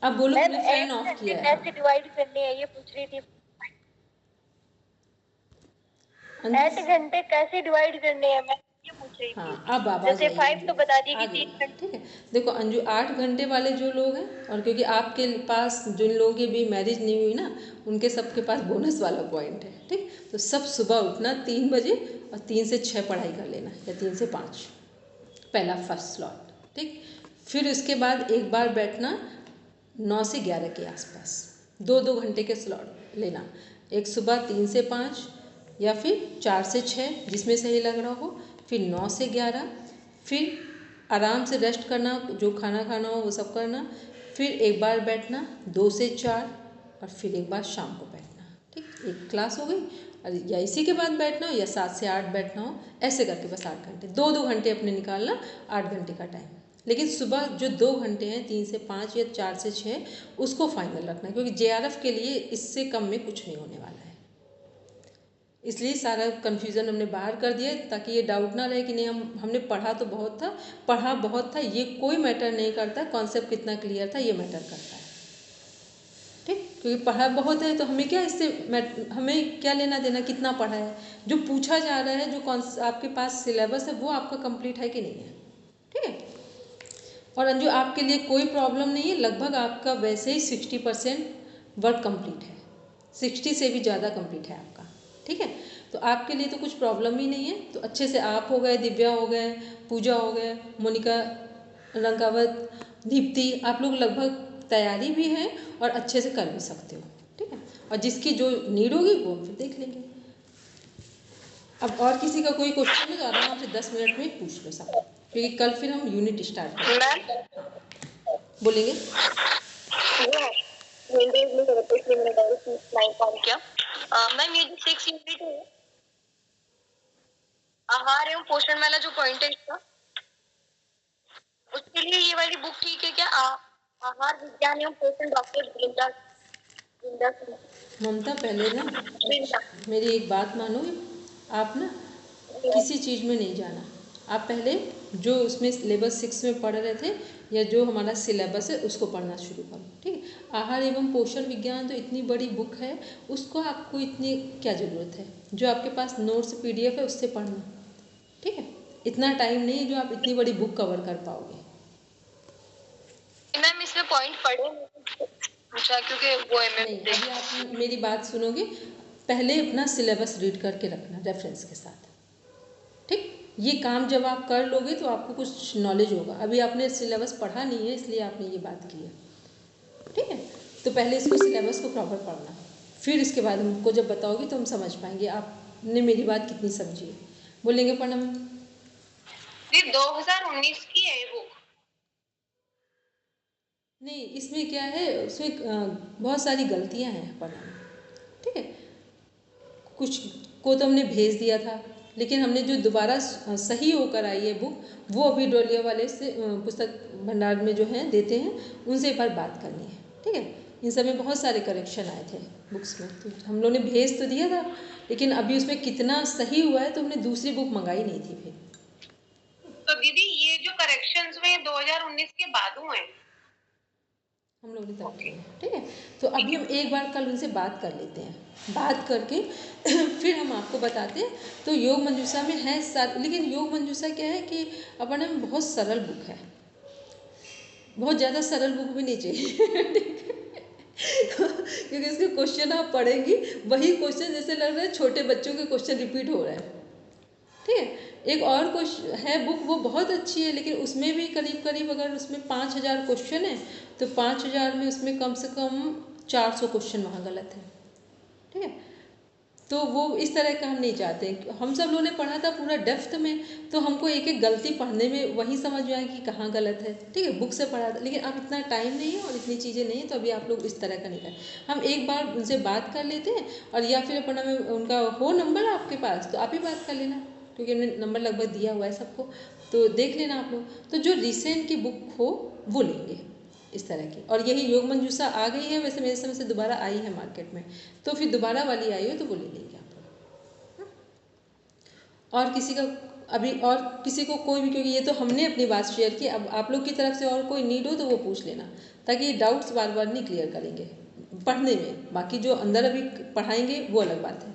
अब बोलो, मैम तुमने फैन 8 ऑफ घंटे किया है। कैसे डिवाइड करने हैं ये पूछ रही थी। 8 घंटे कैसे डिवाइड करने हैं मैं ये पूछ रही थी। हाँ अब आवाज़ जैसे आई 5 तो बता दी कि 3 घंटे। ठीक है। देखो अंजू, 8 घंटे वाले जो लोग हैं, और क्योंकि आपके पास जिन लोगों की भी मैरिज नहीं हुई ना, उनके सबके पास बोनस वाला पॉइंट है, ठीक। तो सब सुबह उठना 3 बजे और 3 से 6 पढ़ाई कर लेना, या 3 से 5 पहला फर्स्ट स्लॉट, ठीक। फिर उसके बाद एक बार बैठना 9 से 11 के आसपास, 2-2 घंटे के स्लॉट लेना, एक सुबह 3 से 5 या फिर 4 से 6 जिसमें सही लग रहा हो, फिर 9 से 11, फिर आराम से रेस्ट करना, जो खाना खाना हो वो सब करना, फिर एक बार बैठना 2 से 4 और फिर एक बार शाम को बैठना। ठीक, एक क्लास हो गई। और या इसी के बाद बैठना हो या 7 से 8 बैठना हो, ऐसे करके बस 8 घंटे, 2 घंटे अपने निकालना, 8 घंटे का टाइम। लेकिन सुबह जो 2 घंटे हैं 3 से 5 या 4 से 6 उसको फाइनल रखना है, क्योंकि JRF के लिए इससे कम में कुछ नहीं होने वाला है। इसलिए सारा कन्फ्यूज़न हमने बाहर कर दिया ताकि ये डाउट ना रहे कि नहीं हमने पढ़ा तो बहुत था, ये कोई मैटर नहीं करता, कॉन्सेप्ट कितना क्लियर था ये मैटर करता है। ठीक, क्योंकि पढ़ा बहुत है तो हमें क्या इससे हमें क्या लेना देना कितना पढ़ा है, जो पूछा जा रहा है, जो आपके पास सिलेबस है वो आपका कंप्लीट है कि नहीं है। ठीक है, और अंजू आपके लिए कोई प्रॉब्लम नहीं है, लगभग आपका वैसे ही 60% वर्क कंप्लीट है, 60 से भी ज़्यादा कंप्लीट है आपका। ठीक है, तो आपके लिए तो कुछ प्रॉब्लम ही नहीं है। तो अच्छे से आप हो गए, दिव्या हो गए, पूजा हो गए, मोनिका रंगावत, दीप्ति, आप लोग लगभग तैयारी भी है और अच्छे से कर भी सकते हो। ठीक है, और जिसकी जो नीड होगी वो हम फिर देख लेंगे। अब और किसी का कोई क्वेश्चन है तो आराम से 10 मिनट में पूछ लो सब, क्योंकि कल फिर हम यूनिट स्टार्ट करेंगे। बोलेंगे मैम ये जो 6 यूनिट है आहार एवं पोषण वाला जो पॉइंट है इसका, उसके लिए ये वाली बुक ठीक है क्या? आहार विज्ञान एवं पोषण डॉक्टर वृंदा ममता, पहले ना मेरी एक बात मानोगे, आप ना किसी चीज़ में नहीं जाना, आप पहले जो उसमें सिलेबस 6 में पढ़ रहे थे या जो हमारा सिलेबस है उसको पढ़ना शुरू करो। ठीक है, आहार एवं पोषण विज्ञान तो इतनी बड़ी बुक है, उसको आपको इतनी क्या ज़रूरत है, जो आपके पास नोट्स PDF है उससे पढ़ना। ठीक है, इतना टाइम नहीं है जो आप इतनी बड़ी बुक कवर कर पाओगे। मैम इसमें पॉइंट पढ़े अच्छा, क्योंकि वो है नहीं, अभी आप मेरी बात सुनोगे, पहले अपना सिलेबस रीड करके रखना रेफरेंस के साथ। ठीक, ये काम जब आप कर लोगे तो आपको कुछ नॉलेज होगा। अभी आपने सिलेबस पढ़ा नहीं है इसलिए आपने ये बात की है। ठीक है, तो पहले इसको सिलेबस को प्रॉपर पढ़ना, फिर इसके बाद हमको जब बताओगे तो हम समझ पाएंगे आपने मेरी बात कितनी समझी है। बोलेंगे पढ़ना? 2019 की है वो। नहीं, इसमें क्या है, उसमें बहुत सारी गलतियां हैं पढ़ने में। ठीक है, कुछ को तो हमने भेज दिया था, लेकिन हमने जो दोबारा सही होकर आई है बुक, वो अभी डोलिया वाले से पुस्तक भंडार में जो हैं देते हैं, उनसे एक बार बात करनी है। ठीक है, इन सब में बहुत सारे करेक्शन आए थे बुक्स में, तो हम लोगों ने भेज तो दिया था, लेकिन अभी उसमें कितना सही हुआ है तो हमने दूसरी बुक मंगाई नहीं थी फिर। तो दीदी ये जो करेक्शंस हुए 2019 के बाद हुए हैं? हम लोग ने तब किए हैं। ठीक है, तो अभी हम एक बार कल उनसे बात कर लेते हैं, बात करके फिर हम आपको बताते हैं। तो योग मंजूषा में है लेकिन योग मंजूषा क्या है कि अपने में बहुत सरल बुक है, बहुत ज़्यादा सरल बुक भी नहीं चाहिए। ठीक है, क्योंकि इसके क्वेश्चन आप पढ़ेंगी वही क्वेश्चन जैसे लग रहा है छोटे बच्चों के क्वेश्चन रिपीट हो रहे हैं। ठीक है, एक और क्वेश्चन है बुक, वो बहुत अच्छी है, लेकिन उसमें भी करीब करीब अगर उसमें 5000 क्वेश्चन है तो 5000 में उसमें कम से कम 400 क्वेश्चन वहाँ गलत है। ठीक है, तो वो इस तरह का हम नहीं चाहते। हम सब लोगों ने पढ़ा था पूरा डेप्थ में, तो हमको एक एक गलती पढ़ने में वही समझ में आए कि कहाँ गलत है। ठीक है, बुक से पढ़ा था, लेकिन अब इतना टाइम नहीं है और इतनी चीज़ें नहीं है, तो अभी आप लोग इस तरह का नहीं करें। हम एक बार उनसे बात कर लेते हैं, और या फिर अपना में उनका हो नंबर आपके पास तो आप ही बात कर लेना, क्योंकि हमने नंबर लगभग दिया हुआ है सबको, तो देख लेना आप लोग। तो जो रिसेंट की बुक हो वो लेंगे इस तरह की। और यही योग मंजूषा आ गई है, वैसे मेरे समय से दोबारा आई है मार्केट में, तो फिर दोबारा वाली आई हो तो वो ले लेंगे आप लोग। और किसी का अभी और किसी को कोई भी, क्योंकि ये तो हमने अपनी बात शेयर की, अब आप लोग की तरफ से और कोई नीड हो तो वो पूछ लेना, ताकि ये डाउट्स बार बार नहीं क्लियर करेंगे पढ़ने में। बाकी जो अंदर अभी पढ़ाएंगे वो अलग बात है।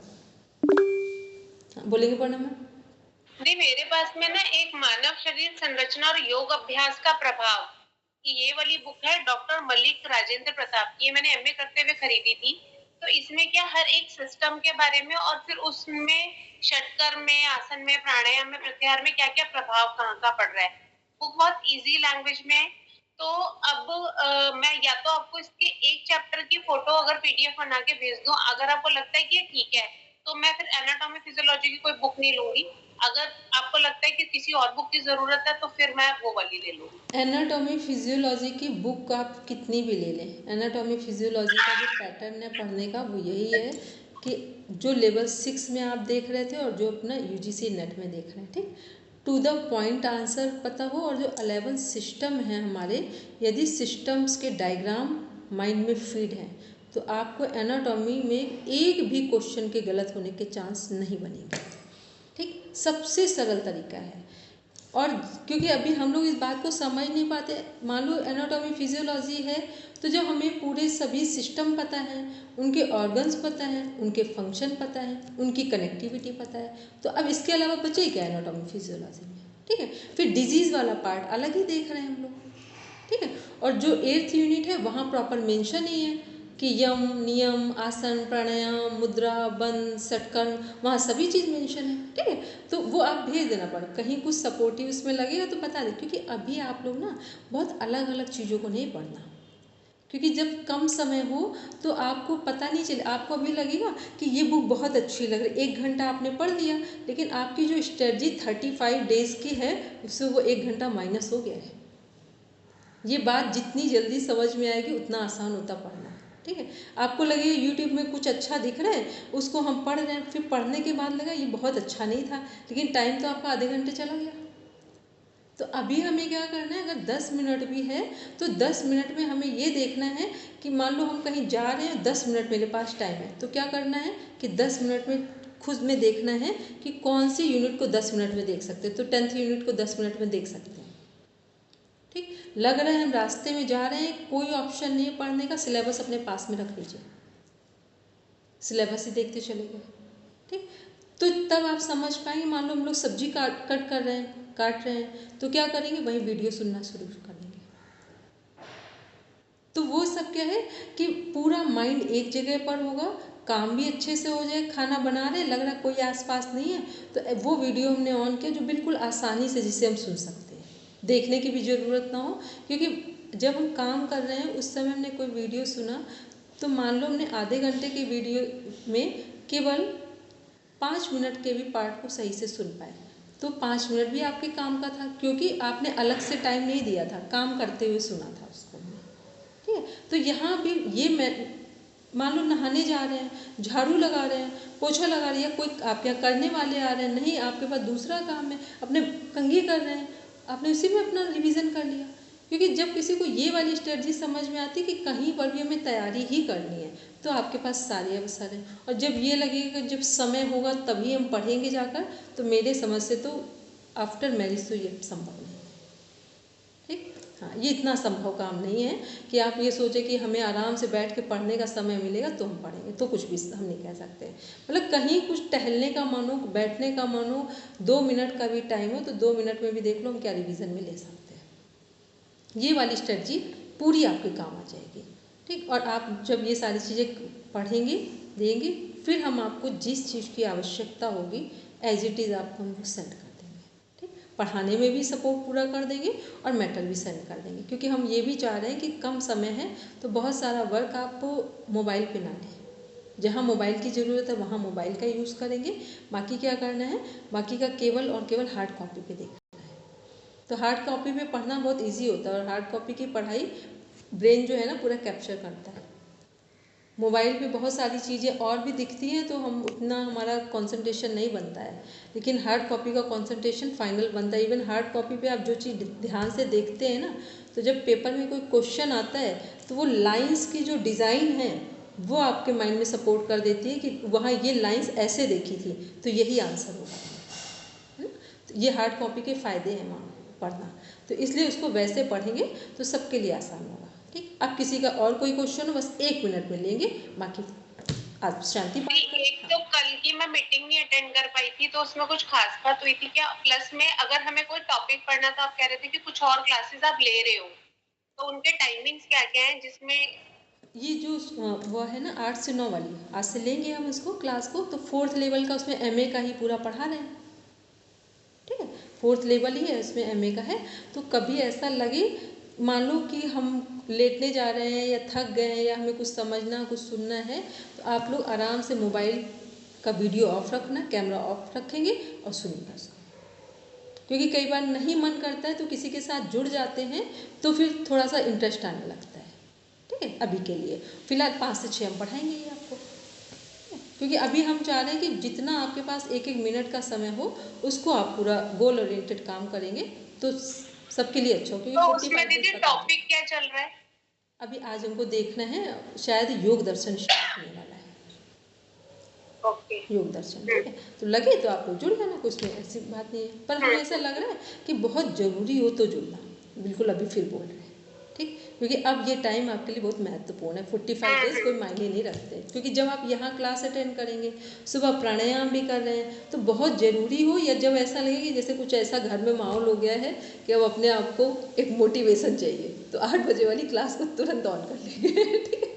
बोलेंगे पढ़ना में? दी मेरे पास में ना एक मानव शरीर संरचना और योग अभ्यास का प्रभाव, ये वाली बुक है डॉक्टर मलिक राजेंद्र प्रताप की, ये मैंने MA करते हुए खरीदी थी। तो इसमें क्या हर एक सिस्टम के बारे में, और फिर उसमें षटकर्म में, आसन में, प्राणायाम में, प्रत्याहार में क्या क्या प्रभाव कहाँ का पड़ रहा है। बुक बहुत इजी लैंग्वेज में है। तो अब मैं या तो आपको इसके एक चैप्टर की फोटो अगर PDF बना के भेज दूं, अगर आपको लगता है कि ये ठीक है तो मैं फिर एनाटॉमी फिजियोलॉजी की कोई बुक नहीं लूंगी, अगर आपको लगता है कि किसी और बुक की जरूरत है तो फिर मैं वो वाली ले लूँगी। एनाटॉमी फिजियोलॉजी की बुक आप कितनी भी ले लें, एनाटॉमी फिजियोलॉजी का जो पैटर्न है पढ़ने का वो यही है कि जो लेवल 6 में आप देख रहे थे और जो अपना यूजीसी नेट में देख रहे हैं, ठीक, टू द पॉइंट आंसर पता हो। और जो 11 सिस्टम है हमारे, यदि सिस्टम्स के डायग्राम माइंड में फीड हैं तो आपको एनाटॉमी में एक भी क्वेश्चन के गलत होने के चांस नहीं बनेंगे, ठीक। सबसे सरल तरीका है। और क्योंकि अभी हम लोग इस बात को समझ नहीं पाते, मान लो एनाटॉमी फिजियोलॉजी है तो जब हमें पूरे सभी सिस्टम पता है, उनके ऑर्गन्स पता है, उनके फंक्शन पता है, उनकी कनेक्टिविटी पता है, तो अब इसके अलावा बचे क्या एनाटॉमी फिजियोलॉजी में, ठीक है। फिर डिजीज़ वाला पार्ट अलग ही देख रहे हैं हम लोग, ठीक है। और जो 8th यूनिट है वहाँ प्रॉपर मेंशन ही है कि यम, नियम, आसन, प्राणायाम, मुद्रा, बंद, सटकन, वहाँ सभी चीज़ मेंशन है, ठीक है। तो वो आप भेज देना पड़ा, कहीं कुछ सपोर्टिव इसमें लगेगा तो बता दें, क्योंकि अभी आप लोग ना बहुत अलग अलग चीज़ों को नहीं पढ़ना, क्योंकि जब कम समय हो तो आपको पता नहीं चले, आपको अभी लगेगा कि ये बुक बहुत अच्छी लग रही, 1 घंटा आपने पढ़ लिया, लेकिन आपकी जो स्ट्रेटजी 35 डेज़ की है उससे वो 1 घंटा माइनस हो गया है। ये बात जितनी जल्दी समझ में आएगी उतना आसान होता पढ़ना, ठीक है। आपको लगेगा यूट्यूब में कुछ अच्छा दिख रहा है, उसको हम पढ़ रहे हैं, फिर पढ़ने के बाद लगा ये बहुत अच्छा नहीं था, लेकिन टाइम तो आपका आधे घंटे चला गया। तो अभी हमें क्या करना है, अगर 10 मिनट भी है तो 10 मिनट में हमें ये देखना है कि मान लो हम कहीं जा रहे हैं, 10 मिनट मेरे पास टाइम है, तो क्या करना है कि 10 मिनट में खुद में देखना है कि कौन सी यूनिट को 10 मिनट में देख सकते हैं। तो 10th यूनिट को 10 मिनट में देख सकते हैं, ठीक। लग रहा है हम रास्ते में जा रहे हैं, कोई ऑप्शन नहीं है पढ़ने का, सिलेबस अपने पास में रख लीजिए, सिलेबस ही देखते चले गए, ठीक। तो तब आप समझ पाएंगे। मान लो हम लोग सब्जी काट कर रहे हैं, काट रहे हैं, तो क्या करेंगे, वही वीडियो सुनना शुरू कर देंगे। तो वो सब क्या है कि पूरा माइंड एक जगह पर होगा, काम भी अच्छे से हो जाए, खाना बना रहे लग रहा कोई आसपास नहीं है तो वो वीडियो हमने ऑन किया जो बिल्कुल आसानी से जिसे हम सुन सकते हैं, देखने की भी ज़रूरत ना हो। क्योंकि जब हम काम कर रहे हैं उस समय हमने कोई वीडियो सुना, तो मान लो हमने आधे घंटे की वीडियो में केवल 5 मिनट के भी पार्ट को सही से सुन पाए, तो 5 मिनट भी आपके काम का था, क्योंकि आपने अलग से टाइम नहीं दिया था, काम करते हुए सुना था उसको, ठीक है। तो यहाँ भी ये मैं मान लो नहाने जा रहे हैं, झाड़ू लगा रहे हैं, पोछा लगा रही है, कोई आपके यहाँ करने वाले आ रहे हैं, नहीं आपके पास दूसरा काम है, अपने कंघी कर रहे हैं, आपने उसी में अपना रिवीजन कर लिया। क्योंकि जब किसी को ये वाली स्ट्रेटजी समझ में आती है कि कहीं पर भी हमें तैयारी ही करनी है, तो आपके पास सारे अवसर हैं। और जब ये लगेगा कि जब समय होगा तभी हम पढ़ेंगे जाकर, तो मेरे समझ से तो आफ्टर मैरिज तो ये संभव नहीं, ठीक। हाँ, ये इतना संभव काम नहीं है कि आप ये सोचें कि हमें आराम से बैठ के पढ़ने का समय मिलेगा तो हम पढ़ेंगे, तो कुछ भी हम नहीं कह सकते। मतलब कहीं कुछ टहलने का मन हो, बैठने का मन हो, 2 मिनट का भी टाइम हो, तो 2 मिनट में भी देख लो हम क्या रिवीजन में ले सकते हैं। ये वाली स्ट्रेटजी पूरी आपके काम आ जाएगी, ठीक। और आप जब ये सारी चीज़ें पढ़ेंगे, देंगे, फिर हम आपको जिस चीज़ की आवश्यकता होगी एज इट इज़ आपको हम सेंड कर देंगे, ठीक। पढ़ाने में भी सपोर्ट पूरा कर देंगे और मेटल भी सेंड कर देंगे, क्योंकि हम ये भी चाह रहे हैं कि कम समय है तो बहुत सारा वर्क आप मोबाइल पे ना लें, जहाँ मोबाइल की ज़रूरत है वहाँ मोबाइल का यूज़ करेंगे, बाकी क्या करना है, बाकी का केवल और केवल हार्ड कॉपी पे देखना है। तो हार्ड कॉपी पे पढ़ना बहुत इजी होता है, और हार्ड कॉपी की पढ़ाई ब्रेन जो है ना पूरा कैप्चर करता है। मोबाइल पे बहुत सारी चीज़ें और भी दिखती हैं तो हम उतना हमारा कंसंट्रेशन नहीं बनता है, लेकिन हार्ड कॉपी का कंसंट्रेशन फाइनल बनता है। इवन हार्ड कॉपी पे आप जो चीज़ ध्यान से देखते हैं ना, तो जब पेपर में कोई क्वेश्चन आता है तो वो लाइंस की जो डिज़ाइन है वो आपके माइंड में सपोर्ट कर देती है कि वहाँ ये लाइंस ऐसे देखी थी तो यही आंसर होगा। तो ये हार्ड कॉपी के फ़ायदे हैं वहाँ पढ़ना, तो इसलिए उसको वैसे पढ़ेंगे तो सबके लिए आसान होगा, ठीक। अब किसी का और कोई क्वेश्चन हो बस 1 मिनट में लेंगे, बाकी आज शांति बात करें। एक तो कल की मैं मीटिंग नहीं अटेंड कर पाई थी तो उसमें कुछ खास बात हुई थी क्या? प्लस में अगर हमें कोई टॉपिक पढ़ना था, आप कह रहे थे कि कुछ और क्लासेस आप ले रहे हो, तो उनके टाइमिंग्स क्या क्या हैं जिसमें ये जो वो है ना 8 से 9 वाली, आज से लेंगे हम इसको क्लास को, तो 4th लेवल का उसमें MA का ही पूरा पढ़ा रहे हैं, ठीक है। 4th लेवल ही है, उसमें MA का है। तो कभी ऐसा लगे मान लो कि हम लेटने जा रहे हैं या थक गए हैं या हमें कुछ समझना कुछ सुनना है, तो आप लोग आराम से मोबाइल का वीडियो ऑफ रखना, कैमरा ऑफ रखेंगे और सुनिएगा उसको, क्योंकि कई बार नहीं मन करता है तो किसी के साथ जुड़ जाते हैं तो फिर थोड़ा सा इंटरेस्ट आने लगता है। ठीक है, अभी के लिए फिलहाल 5 से 6 हम पढ़ाएंगे ही आपको, क्योंकि अभी हम चाह रहे हैं कि जितना आपके पास 1-1 मिनट का समय हो उसको आप पूरा गोल ओरिएंटेड काम करेंगे तो सबके लिए अच्छा हो। क्योंकि तो उसमें दीदी टॉपिक क्या चल रहा है? अभी आज हमको देखना है, शायद योग दर्शन स्टार्ट होने वाला है। ओके, योग दर्शन, ठीक है, तो लगे तो आप लोग जुड़ जाना, कुछ में ऐसी बात नहीं है, पर हमें ऐसा लग रहा है कि बहुत ज़रूरी हो तो जुड़ना, बिल्कुल अभी फिर बोल रहे हैं, ठीक, क्योंकि अब ये टाइम आपके लिए बहुत महत्वपूर्ण है। 45 डेज कोई मायने नहीं रखते, क्योंकि जब आप यहाँ क्लास अटेंड करेंगे, सुबह प्राणायाम भी कर रहे हैं, तो बहुत ज़रूरी हो, या जब ऐसा लगे कि जैसे कुछ ऐसा घर में माहौल हो गया है कि अब अपने आप को एक मोटिवेशन चाहिए, तो 8 बजे वाली क्लास को तुरंत ऑन कर लेंगे, ठीक है,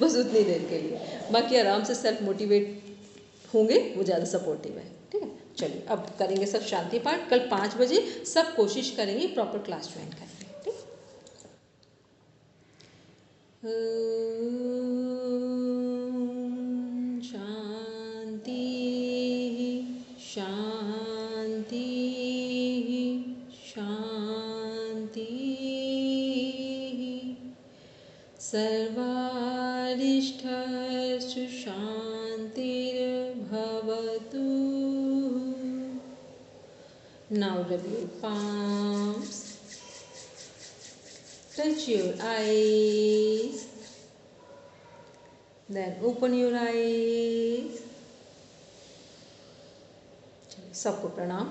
बस उतनी देर के लिए, बाकी आराम से सेल्फ मोटिवेट होंगे, वो ज़्यादा सपोर्टिव है। ठीक है, चलिए अब करेंगे सब शांति पाठ। कल 5 बजे सब कोशिश करेंगे प्रॉपर क्लास ज्वाइन करेंगे। ठीक, शांति शांति शांति, सर्वारिष्ठस्तु शांतिर्भवतु। Now rub your palms, touch your eyes, then open your eyes। सबको प्रणाम।